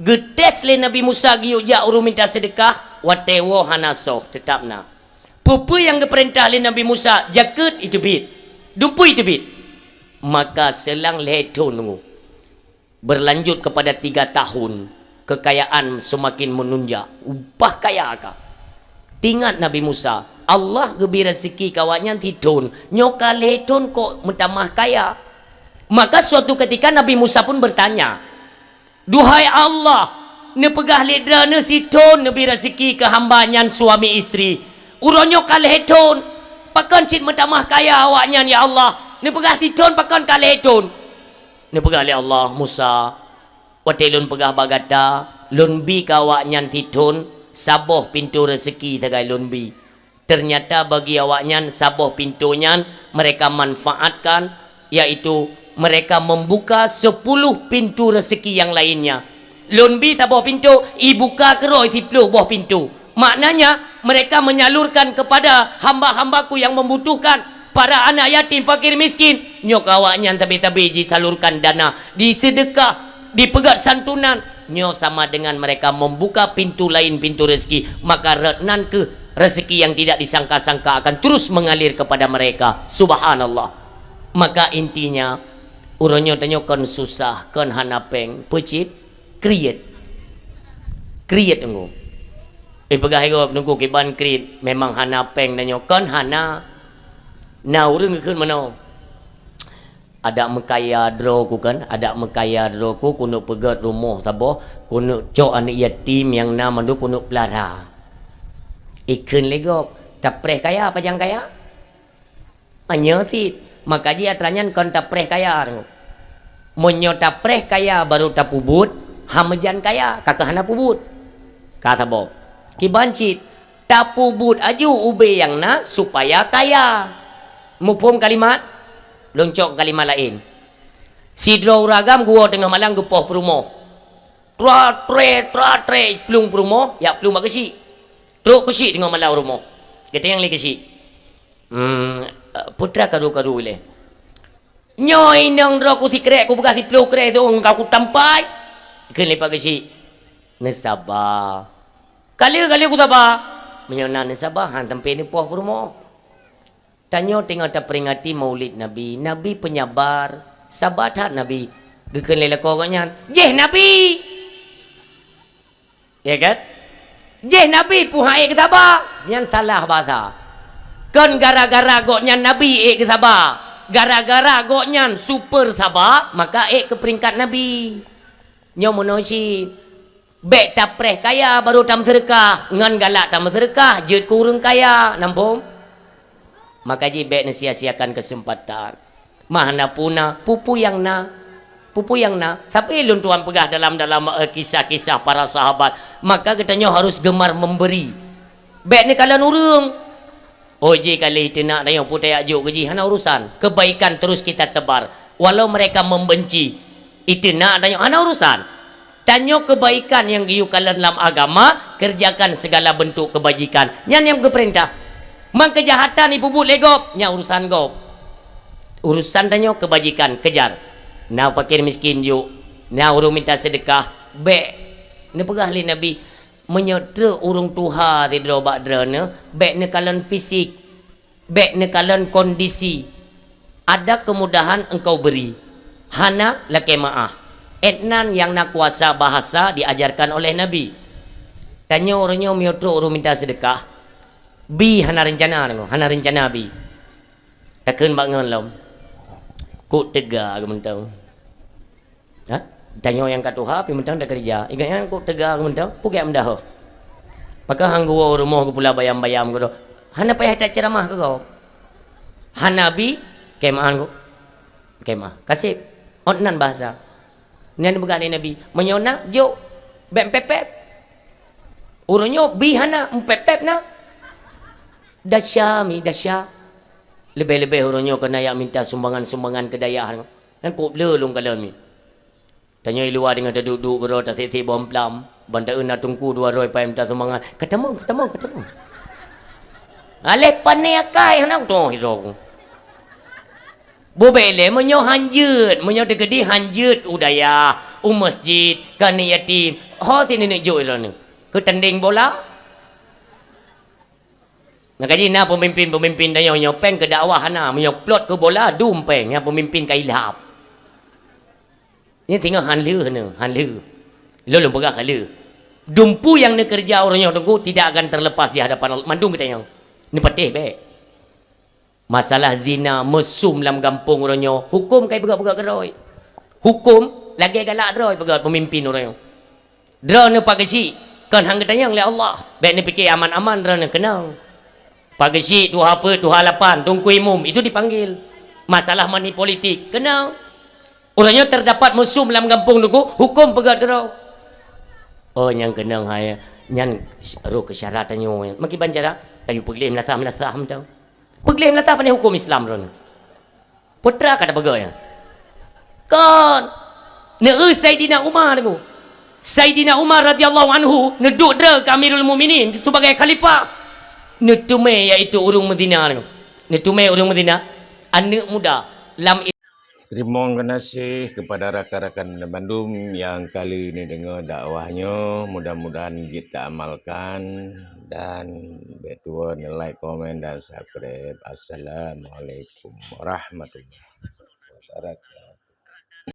getes le Nabi Musa giuk jak urung minta sedekah watewo hanasoh tetapna. Pupu yang diperintah oleh Nabi Musa jaket itu bit, dumpu itu bit. Maka selang lehetun nunggu berlanjut kepada 3 tahun kekayaan semakin menunjang. Upah kaya akak. Tingat Nabi Musa, Allah gebi rezeki kawannya tidun, nyoka lehetun kok mentamah kaya. Maka suatu ketika Nabi Musa pun bertanya, duhai Allah, ne pegah ledra ne siton ne bi rezeki ke hambanya suami isteri. Uronyo kaleton, pakan cit mentamah kaya awaknya ya Allah. Ne pegah siton pakan kaleton. Ne pegah le Allah Musa. Watelun pegah bagata, lun bi kawaknya siton, saboh pintu rezeki tagai lun bi. Ternyata bagi awaknya saboh pintunya mereka manfaatkan, yaitu mereka membuka 10 pintu rezeki yang lainnya. Lonbi tak bawa pintu, ibuka keroi 10 buah pintu. Maknanya mereka menyalurkan kepada hamba-hambaku yang membutuhkan, para anak yatim, fakir miskin. Nyok awaknya tabi-tabi disalurkan dana, disedekah, dipegat santunan. Nyok sama dengan mereka membuka pintu lain, pintu rezeki. Maka retnan ke rezeki yang tidak disangka-sangka akan terus mengalir kepada mereka. Subhanallah. Maka intinya uronyo tanyokan susah kan hanapeng pecit create tunggu pegah higop nunggu kiban create memang hanapeng tanyokan hana na urang keun mano ada mekaya droku kan ada mekaya droku kuno pegat rumah taboh kuno cok anak yatim yang nama tu kuno pelara ikun legop tapreh kaya apa jang kaya manyotit maka dia atranyan kon tapreh kaya monyo tapreh kaya baru tapubut hamajan kaya kakak hana pubut kata bo kibancit tapubut aju ube yang na supaya kaya mupum kalimat loncok kalimat lain sidro ragam gua tengah malang gepoh perumoh tratre plung perumoh ya plung makasi truk kesi tengah malang rumoh kita yang lagi kesi putra karu-karu le nyoy nang roku si krek ku bekas si pluk krek tu engkau ku tampai kan lepak kesi nesaba kali ku tabah menyona nesaba han tempe ni poh perumoh tanyo tengah tak peringati maulid Nabi Nabi penyabar sabar tak Nabi gekan lelak korangnya jeh Nabi ya kan jeh Nabi puhai ke tabah jangan salah bahasa kan gara-gara goknya Nabi ke sabar gara-gara goknya super sabar maka ke peringkat Nabi nyomonosi bek tapreh kaya baru tam sedekah ngan galak tam sedekah jet kurang kaya nampung maka ji bek sia-siakan kesempatan mahana puna pupu yang na tapi lun tuan pegah dalam kisah-kisah para sahabat maka katanya harus gemar memberi bek ni kalian urung oji kali itu nak dayang putai ajuk keji hana urusan kebaikan terus kita tebar walau mereka membenci itu nak dayang hana urusan tanyo kebaikan yang giukalan dalam agama kerjakan segala bentuk kebajikan yang keperintah mang kejahatan ibu bu legop nya urusan gop urusan tanyo kebajikan kejar na fakir miskin juk na urung minta sedekah be ne pegah li Nabi menyedra urung tuha ti dro bakdrana bek ne kalan fisik bek ne kalan kondisi ada kemudahan engkau beri hana lake maah etnan yang nak kuasa bahasa diajarkan oleh Nabi tanya orangnya menyedra urung minta sedekah Bi hana rencana dengo, hana rencana bi. Takkan bangun lom. Ku tega ke mentau. Ha? Tanya yang kat Tuhan, pi mentang dah kerja. Ingat yang ku tega ke mentau, pukak mendah. Maka hang gua rumah ku pula bayam-bayam ku do. Hana payah tak ceramah ke kau. Hana bi kemahan ku. Kemah. Kasih onan bahasa. Nan bukan Nabi. Menyona jo bem pepep. Urunyo bi hana pepep na. Dasyami dasya. Lebih-lebih urunyo kena yang minta sumbangan-sumbangan ke dayah. Dan ku belum kalau ni. Tanya luar dengan duduk bero tak titi bom plam. Bantai na tungku 200 pai minta sumbangan. Ketemu. Ale panai akai hana tu hiro. Bobele menyo hanjut, menyo degedi hanjut udaya, masjid, kan yatim. Ho sini ni jo ni. Ke tanding bola. Nak kaji na pemimpin dah nyo peng ke dakwah na, menyo plot ke bola dum peng yang pemimpin kai lap. Ini tinggal hanlu ni, hanlu. Lalu pegah hanlu. Dumpu yang nak kerja orangnya tunggu tidak akan terlepas di hadapan Allah. Mandung kita yang. Ni patih baik. Masalah zina mesum dalam kampung orangnya. Hukum kai pegak-pegak geroi. Hukum lagi galak geroi pegak pemimpin orangnya. Dra ni pagasi kan hang tanya oleh Allah. Baik ni fikir aman-aman dra ni kenang. Pagasi tu apa tu halapan tungku imum itu dipanggil. Masalah money politik kenang. Orangnya terdapat mesum dalam kampung tu hukum pegak geroi. Oh yang kenang hai nyan ro kesyaratannya. Maki bancara kayu peglim lasah tau. Peglim latah pada hukum Islam ron. Putra kata bagaya. Kan ne Sayyidina Umar tu. Sayyidina Umar radhiyallahu anhu neduk dra ke Amirul Mukminin sebagai khalifah. Ne tume iaitu urang Madinah tu. Ne tume urang Madinah anak muda lam. Terima kasih kepada rakan-rakan Bandung yang kali ini dengar dakwahnya. Mudah-mudahan kita amalkan dan betul like, komen dan subscribe. Assalamualaikum warahmatullahi wabarakatuh.